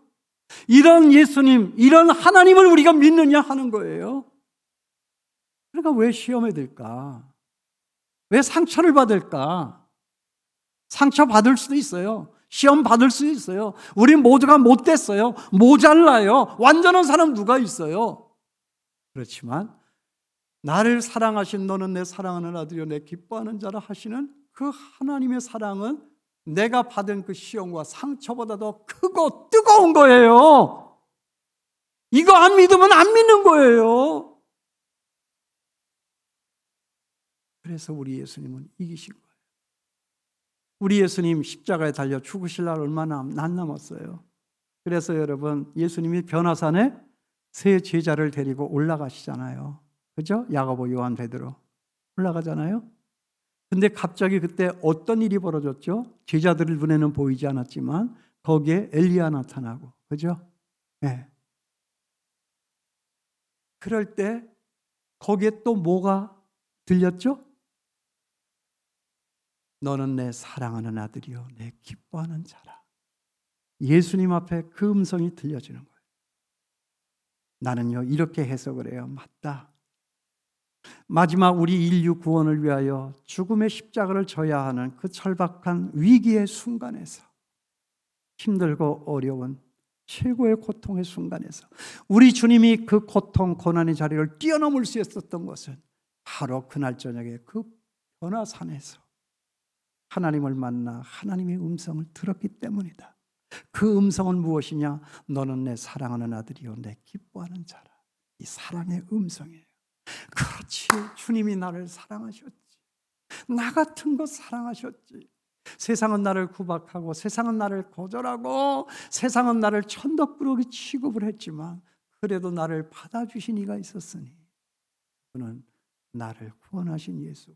A: 이런 예수님, 이런 하나님을 우리가 믿느냐 하는 거예요. 그러니까 왜 시험에 들까? 왜 상처를 받을까? 상처 받을 수도 있어요. 시험 받을 수 있어요. 우리 모두가 못됐어요. 모자라요. 완전한 사람 누가 있어요? 그렇지만 나를 사랑하신 너는 내 사랑하는 아들이요 내 기뻐하는 자라 하시는 그 하나님의 사랑은 내가 받은 그 시험과 상처보다 더 크고 뜨거운 거예요. 이거 안 믿으면 안 믿는 거예요. 그래서 우리 예수님은 이기신 거예요. 우리 예수님 십자가에 달려 죽으실 날 얼마나 안 남았어요. 그래서 여러분 예수님이 변화산에 세 제자를 데리고 올라가시잖아요. 그죠? 야고보, 요한, 베드로 올라가잖아요. 근데 갑자기 그때 어떤 일이 벌어졌죠? 제자들 눈에는 보이지 않았지만 거기에 엘리야 나타나고, 그죠? 네. 그럴 때 거기에 또 뭐가 들렸죠? 너는 내 사랑하는 아들이요 내 기뻐하는 자라. 예수님 앞에 그 음성이 들려지는 거예요. 나는요 이렇게 해석을 해요. 맞다. 마지막 우리 인류 구원을 위하여 죽음의 십자가를 져야 하는 그 절박한 위기의 순간에서, 힘들고 어려운 최고의 고통의 순간에서 우리 주님이 그 고통, 고난의 자리를 뛰어넘을 수 있었던 것은 바로 그날 저녁에 그 변화산에서 하나님을 만나 하나님의 음성을 들었기 때문이다. 그 음성은 무엇이냐? 너는 내 사랑하는 아들이요 내 기뻐하는 자라. 이 사랑의 음성이에요. 그렇지, 주님이 나를 사랑하셨지. 나 같은 거 사랑하셨지. 세상은 나를 구박하고 세상은 나를 거절하고 세상은 나를 천덕꾸러기 취급을 했지만 그래도 나를 받아주신 이가 있었으니 그는 나를 구원하신 예수.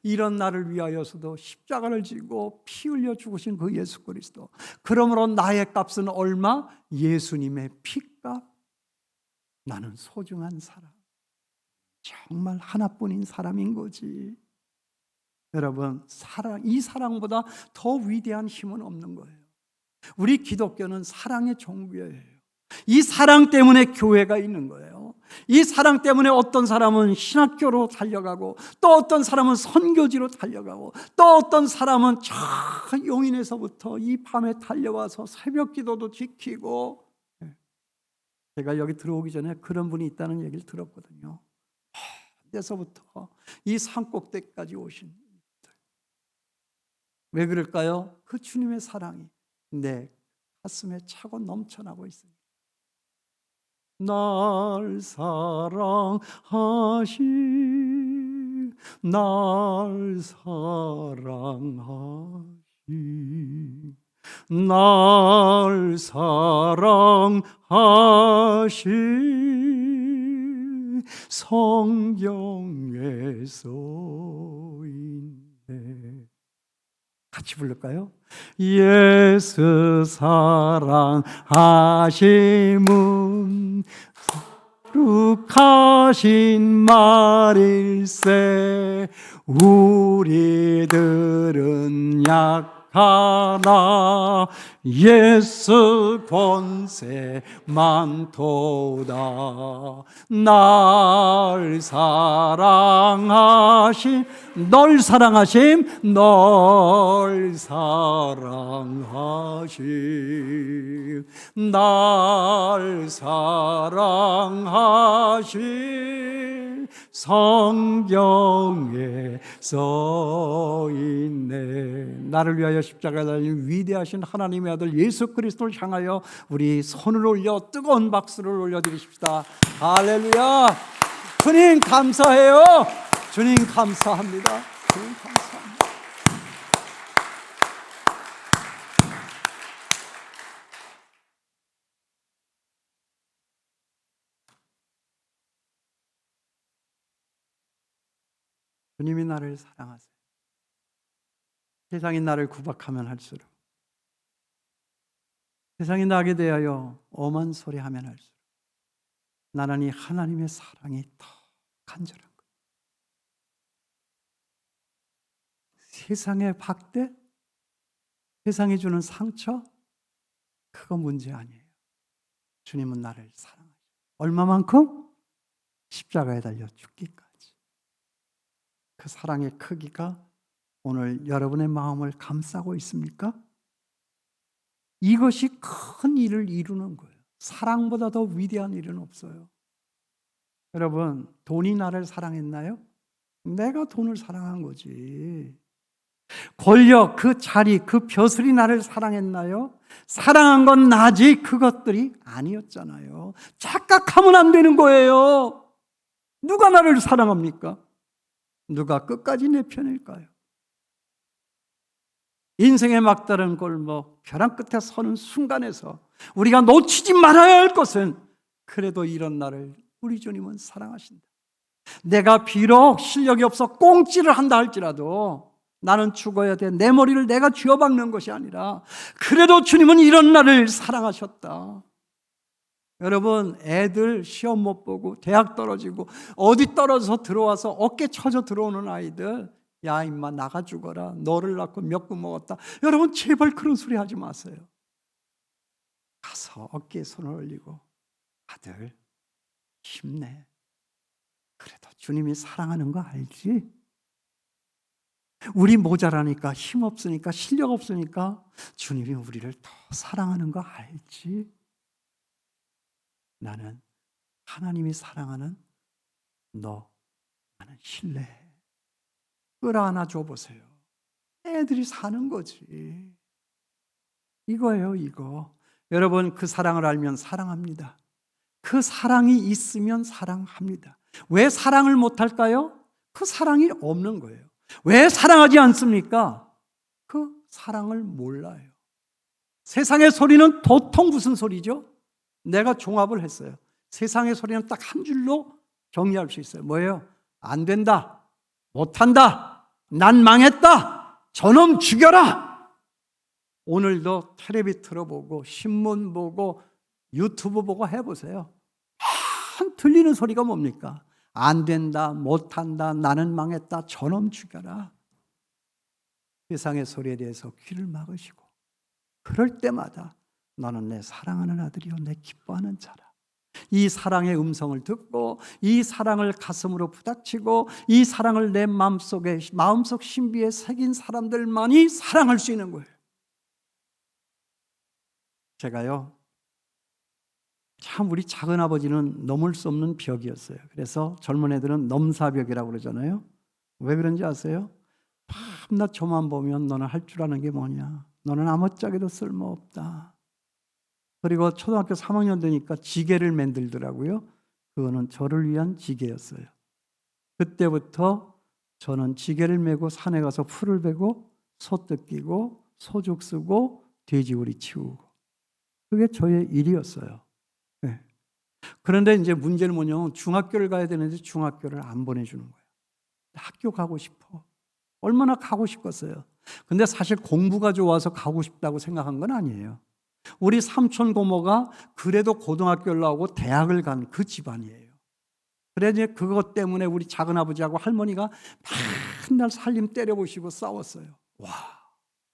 A: 이런 나를 위하여서도 십자가를 지고 피 흘려 죽으신 그 예수 그리스도. 그러므로 나의 값은 얼마? 예수님의 피값. 나는 소중한 사람, 정말 하나뿐인 사람인 거지. 여러분, 이 사랑보다 더 위대한 힘은 없는 거예요. 우리 기독교는 사랑의 종교예요. 이 사랑 때문에 교회가 있는 거예요. 이 사랑 때문에 어떤 사람은 신학교로 달려가고 또 어떤 사람은 선교지로 달려가고 또 어떤 사람은 저 용인에서부터 이 밤에 달려와서 새벽 기도도 지키고. 제가 여기 들어오기 전에 그런 분이 있다는 얘기를 들었거든요. 데서부터 이 산꼭대기까지 오신 분들. 왜 그럴까요? 그 주님의 사랑이 내 가슴에 차고 넘쳐나고 있습니다. 날 사랑하시, 날 사랑하시, 날 사랑하시. 성경에 써있네. 같이 부를까요? 예수 사랑하심은 거룩하신 말일세. 우리들은 약하나 예수 권세 많도다. 날 사랑하심, 널 사랑하심, 널 사랑하심, 날 사랑하심. 성경에 써있네. 나를 위하여 십자가에 달린 위대하신 하나님의 아들 예수 그리스도를 향하여 우리 손을 올려 뜨거운 박수를 올려드리십시다. 할렐루야. 주님 감사해요. 주님 감사합니다. 주님 감사합니다. 주님이 나를 사랑하세요. 세상이 나를 구박하면 할수록, 세상이 나게 대하여 엄한 소리 하면 할수록 나는 이 하나님의 사랑이 더 간절한 거예요. 세상의 박대, 세상이 주는 상처, 그거 문제 아니에요. 주님은 나를 사랑하셔. 얼마만큼? 십자가에 달려 죽기까지. 그 사랑의 크기가 오늘 여러분의 마음을 감싸고 있습니까? 이것이 큰 일을 이루는 거예요. 사랑보다 더 위대한 일은 없어요. 여러분, 돈이 나를 사랑했나요? 내가 돈을 사랑한 거지. 권력, 그 자리, 그 벼슬이 나를 사랑했나요? 사랑한 건 나지 그것들이 아니었잖아요. 착각하면 안 되는 거예요. 누가 나를 사랑합니까? 누가 끝까지 내 편일까요? 인생의 막다른 골목, 벼랑 끝에 서는 순간에서 우리가 놓치지 말아야 할 것은 그래도 이런 나를 우리 주님은 사랑하신다. 내가 비록 실력이 없어 꽁찌를 한다 할지라도 나는 죽어야 돼. 내 머리를 내가 쥐어박는 것이 아니라 그래도 주님은 이런 나를 사랑하셨다. 여러분, 애들 시험 못 보고 대학 떨어지고 어디 떨어져서 들어와서 어깨 쳐져 들어오는 아이들, 야 임마 나가 죽어라, 너를 낳고 몇 구 먹었다. 여러분 제발 그런 소리 하지 마세요. 가서 어깨에 손을 올리고 아들 힘내. 그래도 주님이 사랑하는 거 알지? 우리 모자라니까, 힘 없으니까, 실력 없으니까 주님이 우리를 더 사랑하는 거 알지? 나는 하나님이 사랑하는 너, 나는 신뢰해. 끌어안아 줘보세요. 애들이 사는 거지. 이거예요, 이거. 여러분, 그 사랑을 알면 사랑합니다. 그 사랑이 있으면 사랑합니다. 왜 사랑을 못할까요? 그 사랑이 없는 거예요. 왜 사랑하지 않습니까? 그 사랑을 몰라요. 세상의 소리는 도통 무슨 소리죠? 내가 종합을 했어요. 세상의 소리는 딱 한 줄로 정리할 수 있어요. 뭐예요? 안 된다, 못한다, 난 망했다, 저놈 죽여라. 오늘도 텔레비 틀어보고 신문 보고 유튜브 보고 해보세요. 들리는 소리가 뭡니까? 안 된다, 못한다, 나는 망했다, 저놈 죽여라. 세상의 소리에 대해서 귀를 막으시고, 그럴 때마다 너는 내 사랑하는 아들이요 내 기뻐하는 자라. 이 사랑의 음성을 듣고 이 사랑을 가슴으로 부닥치고 이 사랑을 내 마음속에, 마음속 신비에 새긴 사람들만이 사랑할 수 있는 거예요. 제가요, 참 우리 작은아버지는 넘을 수 없는 벽이었어요. 그래서 젊은 애들은 넘사벽이라고 그러잖아요. 왜 그런지 아세요? 밤낮 저만 보면 너는 할 줄 아는 게 뭐냐, 너는 아무짝에도 쓸모없다. 그리고 초등학교 3학년 되니까 지게를 만들더라고요. 그거는 저를 위한 지게였어요. 그때부터 저는 지게를 메고 산에 가서 풀을 베고 소 뜯기고 소죽 쓰고 돼지우리 치우고, 그게 저의 일이었어요. 네. 그런데 이제 문제는 뭐냐면 중학교를 가야 되는데 중학교를 안 보내주는 거예요. 학교 가고 싶어. 얼마나 가고 싶었어요. 근데 사실 공부가 좋아서 가고 싶다고 생각한 건 아니에요. 우리 삼촌 고모가 그래도 고등학교를 나오고 대학을 간 그 집안이에요. 그래 이제 그것 때문에 우리 작은아버지하고 할머니가 맨날 살림 때려보시고 싸웠어요. 와,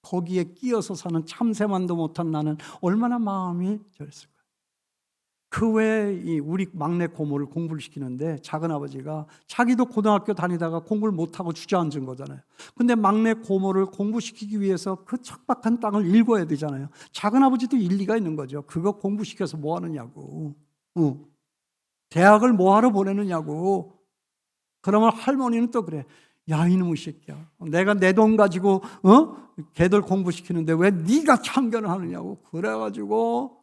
A: 거기에 끼어서 사는 참새만도 못한 나는 얼마나 마음이 저랬을까. 그 외에 우리 막내 고모를 공부를 시키는데 작은아버지가 자기도 고등학교 다니다가 공부를 못하고 주저앉은 거잖아요. 근데 막내 고모를 공부시키기 위해서 그 척박한 땅을 읽어야 되잖아요. 작은아버지도 일리가 있는 거죠. 그거 공부시켜서 뭐 하느냐고. 대학을 뭐 하러 보내느냐고. 그러면 할머니는 또 그래. 야, 이놈의 새끼야. 내가 내 돈 가지고 걔들 공부시키는데 왜 네가 참견을 하느냐고. 그래가지고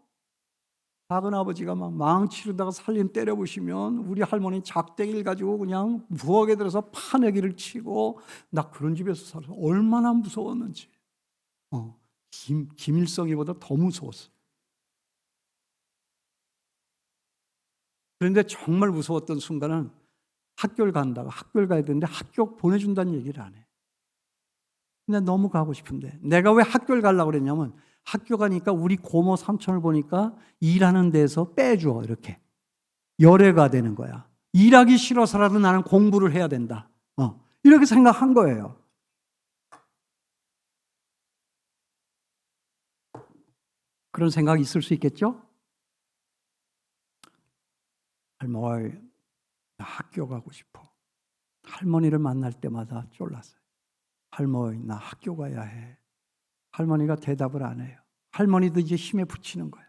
A: 작은아버지가 막 망치르다가 살림 때려부시면 우리 할머니 작대기를 가지고 그냥 부엌에 들어서 파내기를 치고, 나 그런 집에서 살아서 얼마나 무서웠는지. 김일성이보다 더 무서웠어요. 그런데 정말 무서웠던 순간은 학교를 간다고, 학교를 가야 되는데 학교 보내준다는 얘기를 안 해. 근데 너무 가고 싶은데, 내가 왜 학교를 가려고 그랬냐면 학교 가니까 우리 고모 삼촌을 보니까 일하는 데서 빼줘. 이렇게 열애가 되는 거야. 일하기 싫어서라도 나는 공부를 해야 된다. 이렇게 생각한 거예요. 그런 생각이 있을 수 있겠죠? 할머니, 나 학교 가고 싶어. 할머니를 만날 때마다 쫄랐어요. 할머니, 나 학교 가야 해. 할머니가 대답을 안 해요. 할머니도 이제 힘에 부치는 거예요.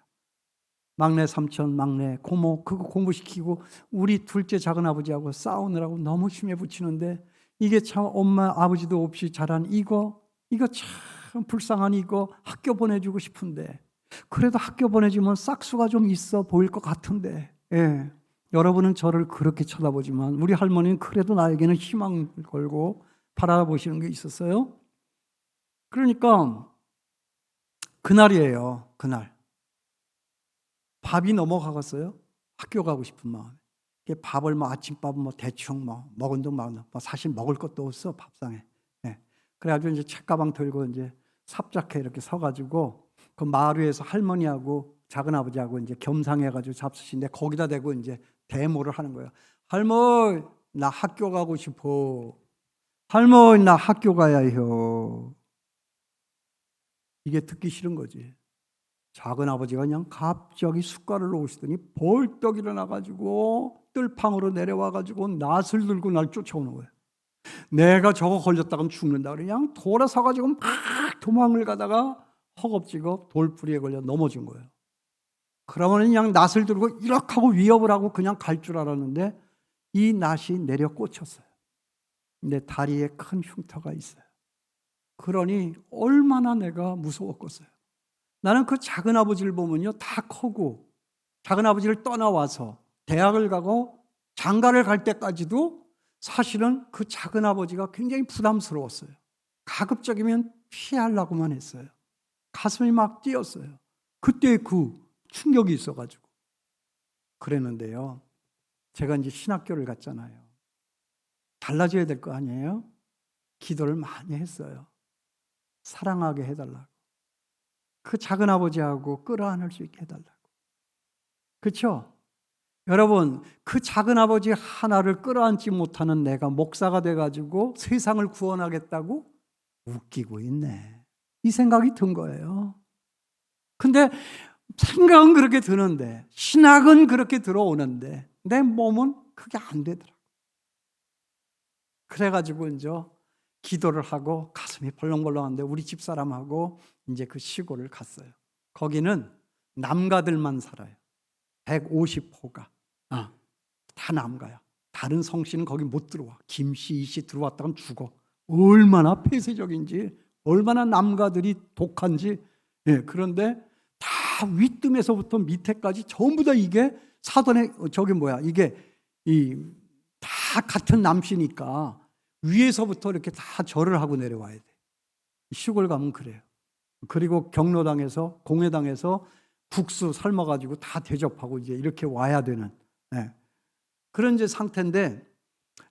A: 막내 삼촌, 막내 고모 그거 공부시키고 우리 둘째 작은아버지하고 싸우느라고 너무 힘에 부치는데 이게 참 엄마 아버지도 없이 자란 이거 참 불쌍한 이거 학교 보내주고 싶은데 그래도 학교 보내주면 싹수가 좀 있어 보일 것 같은데 예. 여러분은 저를 그렇게 쳐다보지만 우리 할머니는 그래도 나에게는 희망을 걸고 바라보시는 게 있었어요. 그러니까 그날이에요. 그날 밥이 넘어가겠어요? 학교 가고 싶은 마음에. 밥을 아침밥은 대충 먹은 둥 마는 사실 먹을 것도 없어 밥상에. 예. 그래가지고 이제 책가방 들고 이제 삽작해 이렇게 서가지고 그 마루에서 할머니하고 작은 아버지하고 이제 겸상해가지고 잡수신데 거기다 대고 이제 데모를 하는 거예요. 할머니 나 학교 가고 싶어. 할머니 나 학교 가야 해요. 이게 듣기 싫은 거지. 작은 아버지가 그냥 갑자기 숟갈을 놓으시더니 벌떡 일어나가지고 뜰팡으로 내려와가지고 낫을 들고 날 쫓아오는 거예요. 내가 저거 걸렸다가면 죽는다. 그냥 돌아서가지고 막 도망을 가다가 허겁지겁 돌부리에 걸려 넘어진 거예요. 그러면 그냥 낫을 들고 이렇게 하고 위협을 하고 그냥 갈 줄 알았는데 이 낫이 내려 꽂혔어요. 근데 다리에 큰 흉터가 있어요. 그러니 얼마나 내가 무서웠겠어요. 나는 그 작은 아버지를 보면요, 다 크고 작은 아버지를 떠나와서 대학을 가고 장가를 갈 때까지도 사실은 그 작은 아버지가 굉장히 부담스러웠어요. 가급적이면 피하려고만 했어요. 가슴이 막 뛰었어요. 그때 그 충격이 있어가지고. 그랬는데요, 제가 이제 신학교를 갔잖아요. 달라져야 될 거 아니에요? 기도를 많이 했어요. 사랑하게 해달라고. 그 작은 아버지하고 끌어안을 수 있게 해달라고. 그렇죠? 여러분, 그 작은 아버지 하나를 끌어안지 못하는 내가 목사가 돼가지고 세상을 구원하겠다고 웃기고 있네. 이 생각이 든 거예요. 근데 생각은 그렇게 드는데 신학은 그렇게 들어오는데 내 몸은 그게 안 되더라고요. 그래가지고 이제 기도를 하고 가슴이 벌렁벌렁한데 우리 집사람하고 이제 그 시골을 갔어요. 거기는 남가들만 살아요. 150호가. 다 남가야. 다른 성씨는 거기 못 들어와. 김씨, 이씨 들어왔다간 죽어. 얼마나 폐쇄적인지, 얼마나 남가들이 독한지. 예, 그런데 다 윗뜸에서부터 밑에까지 전부 다 이게 사돈의 이게 다 같은 남씨니까 위에서부터 이렇게 다 절을 하고 내려와야 돼. 시골 가면 그래요. 그리고 경로당에서 공회당에서 국수 삶아가지고 다 대접하고 이제 이렇게 와야 되는 그런 이제 상태인데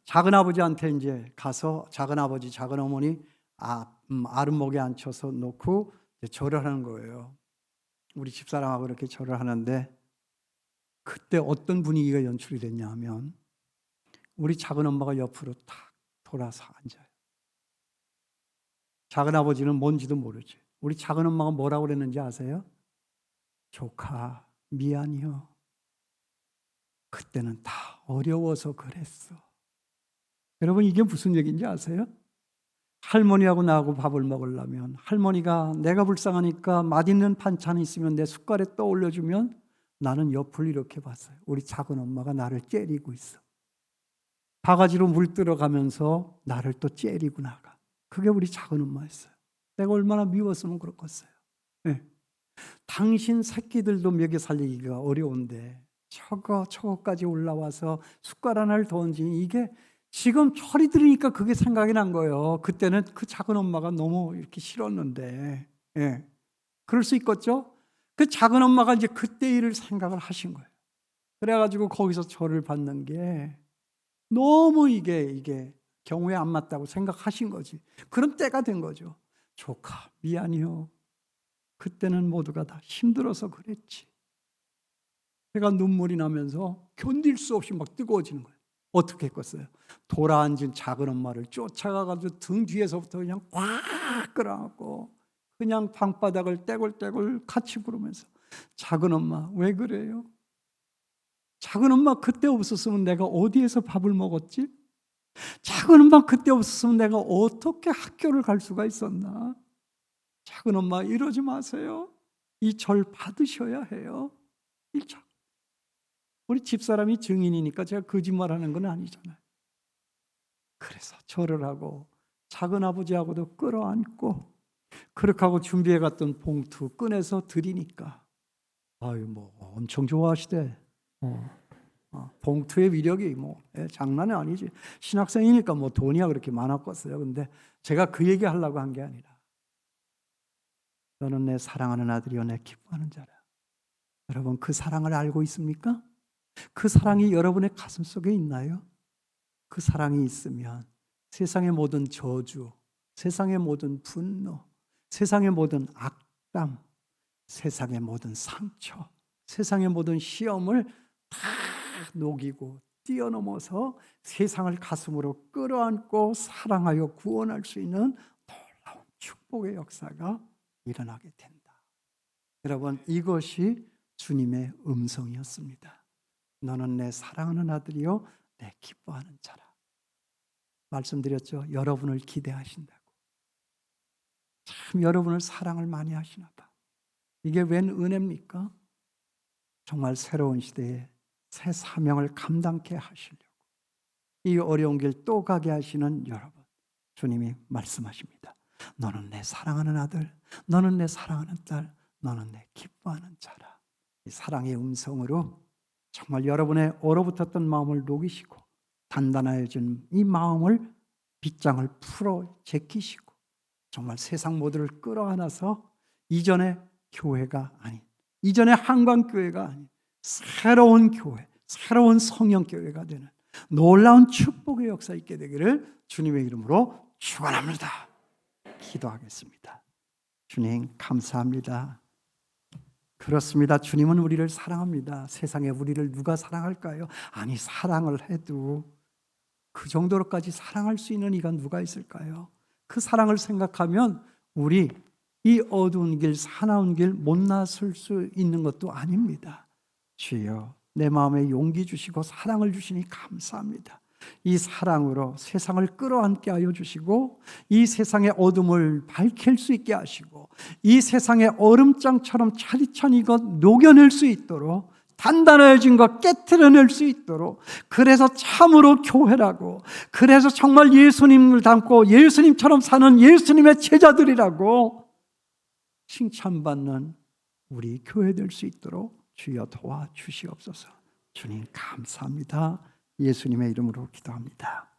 A: 작은 아버지한테 이제 가서 작은 아버지, 작은 어머니 아랫목에 앉혀서 놓고 절을 하는 거예요. 우리 집사람하고 이렇게 절을 하는데 그때 어떤 분위기가 연출이 됐냐 하면 우리 작은 엄마가 옆으로 탁 돌아서 앉아요. 작은 아버지는 뭔지도 모르지. 우리 작은 엄마가 뭐라고 그랬는지 아세요? 조카, 미안해요. 그때는 다 어려워서 그랬어. 여러분, 이게 무슨 얘기인지 아세요? 할머니하고 나하고 밥을 먹으려면 할머니가 내가 불쌍하니까 맛있는 반찬이 있으면 내 숟갈에 떠올려주면 나는 옆을 이렇게 봤어요. 우리 작은 엄마가 나를 째리고 있어. 바가지로 물 들어가면서 나를 또 째리고 나가. 그게 우리 작은 엄마였어요. 내가 얼마나 미웠으면 그렇겠어요. 네. 당신 새끼들도 먹여 살리기가 어려운데 저거까지 올라와서 숟갈 하나를 더 얹으니 이게 지금 철이 들으니까 그게 생각이 난 거예요. 그때는 그 작은 엄마가 너무 이렇게 싫었는데 그럴 수 있겠죠? 그 작은 엄마가 이제 그때 일을 생각을 하신 거예요. 그래가지고 거기서 절을 받는 게 너무 이게 경우에 안 맞다고 생각하신 거지. 그런 때가 된 거죠. 조카 미안해요. 그때는 모두가 다 힘들어서 그랬지. 제가 눈물이 나면서 견딜 수 없이 막 뜨거워지는 거예요. 어떻게 했겠어요? 돌아앉은 작은 엄마를 쫓아가가지고 등 뒤에서부터 그냥 꽉 끌어안고 그냥 방바닥을 떼굴떼굴 같이 구르면서 작은 엄마 왜 그래요? 작은 엄마 그때 없었으면 내가 어디에서 밥을 먹었지? 작은 엄마 그때 없었으면 내가 어떻게 학교를 갈 수가 있었나? 작은 엄마 이러지 마세요. 이 절 받으셔야 해요. 우리 집사람이 증인이니까 제가 거짓말하는 건 아니잖아요. 그래서 절을 하고 작은 아버지하고도 끌어안고 그렇게 하고 준비해 갔던 봉투 꺼내서 드리니까 뭐 엄청 좋아하시대. 봉투의 위력이 장난이 아니지. 신학생이니까 돈이야 그렇게 많았겠어요. 근데 제가 그 얘기 하려고 한 게 아니라 너는 내 사랑하는 아들이요 내 기뻐하는 자라. 여러분 그 사랑을 알고 있습니까? 그 사랑이 여러분의 가슴 속에 있나요? 그 사랑이 있으면 세상의 모든 저주, 세상의 모든 분노, 세상의 모든 악담, 세상의 모든 상처, 세상의 모든 시험을 다 녹이고 뛰어넘어서 세상을 가슴으로 끌어안고 사랑하여 구원할 수 있는 놀라운 축복의 역사가 일어나게 된다. 여러분 이것이 주님의 음성이었습니다. 너는 내 사랑하는 아들이요 내 기뻐하는 자라. 말씀드렸죠. 여러분을 기대하신다고. 참 여러분을 사랑을 많이 하시나 봐. 이게 웬 은혜입니까? 정말 새로운 시대에 새 사명을 감당케 하시려고 이 어려운 길 또 가게 하시는 여러분, 주님이 말씀하십니다. 너는 내 사랑하는 아들, 너는 내 사랑하는 딸, 너는 내 기뻐하는 자라. 이 사랑의 음성으로 정말 여러분의 얼어붙었던 마음을 녹이시고 단단해진 이 마음을 빗장을 풀어 제끼시고 정말 세상 모두를 끌어안아서 이전의 교회가 아닌, 이전의 한강교회가 아닌 새로운 교회, 새로운 성령교회가 되는 놀라운 축복의 역사 있게 되기를 주님의 이름으로 축원합니다. 기도하겠습니다. 주님 감사합니다. 그렇습니다. 주님은 우리를 사랑합니다. 세상에 우리를 누가 사랑할까요? 아니 사랑을 해도 그 정도로까지 사랑할 수 있는 이가 누가 있을까요? 그 사랑을 생각하면 우리 이 어두운 길, 사나운 길 못 나설 수 있는 것도 아닙니다. 주여 내 마음에 용기 주시고 사랑을 주시니 감사합니다. 이 사랑으로 세상을 끌어안게 하여 주시고 이 세상의 어둠을 밝힐 수 있게 하시고 이 세상의 얼음장처럼 차디찬 이것 녹여낼 수 있도록 단단해진 것 깨트려낼 수 있도록 그래서 참으로 교회라고 그래서 정말 예수님을 닮고 예수님처럼 사는 예수님의 제자들이라고 칭찬받는 우리 교회 될 수 있도록 주여 도와주시옵소서. 주님 감사합니다. 예수님의 이름으로 기도합니다.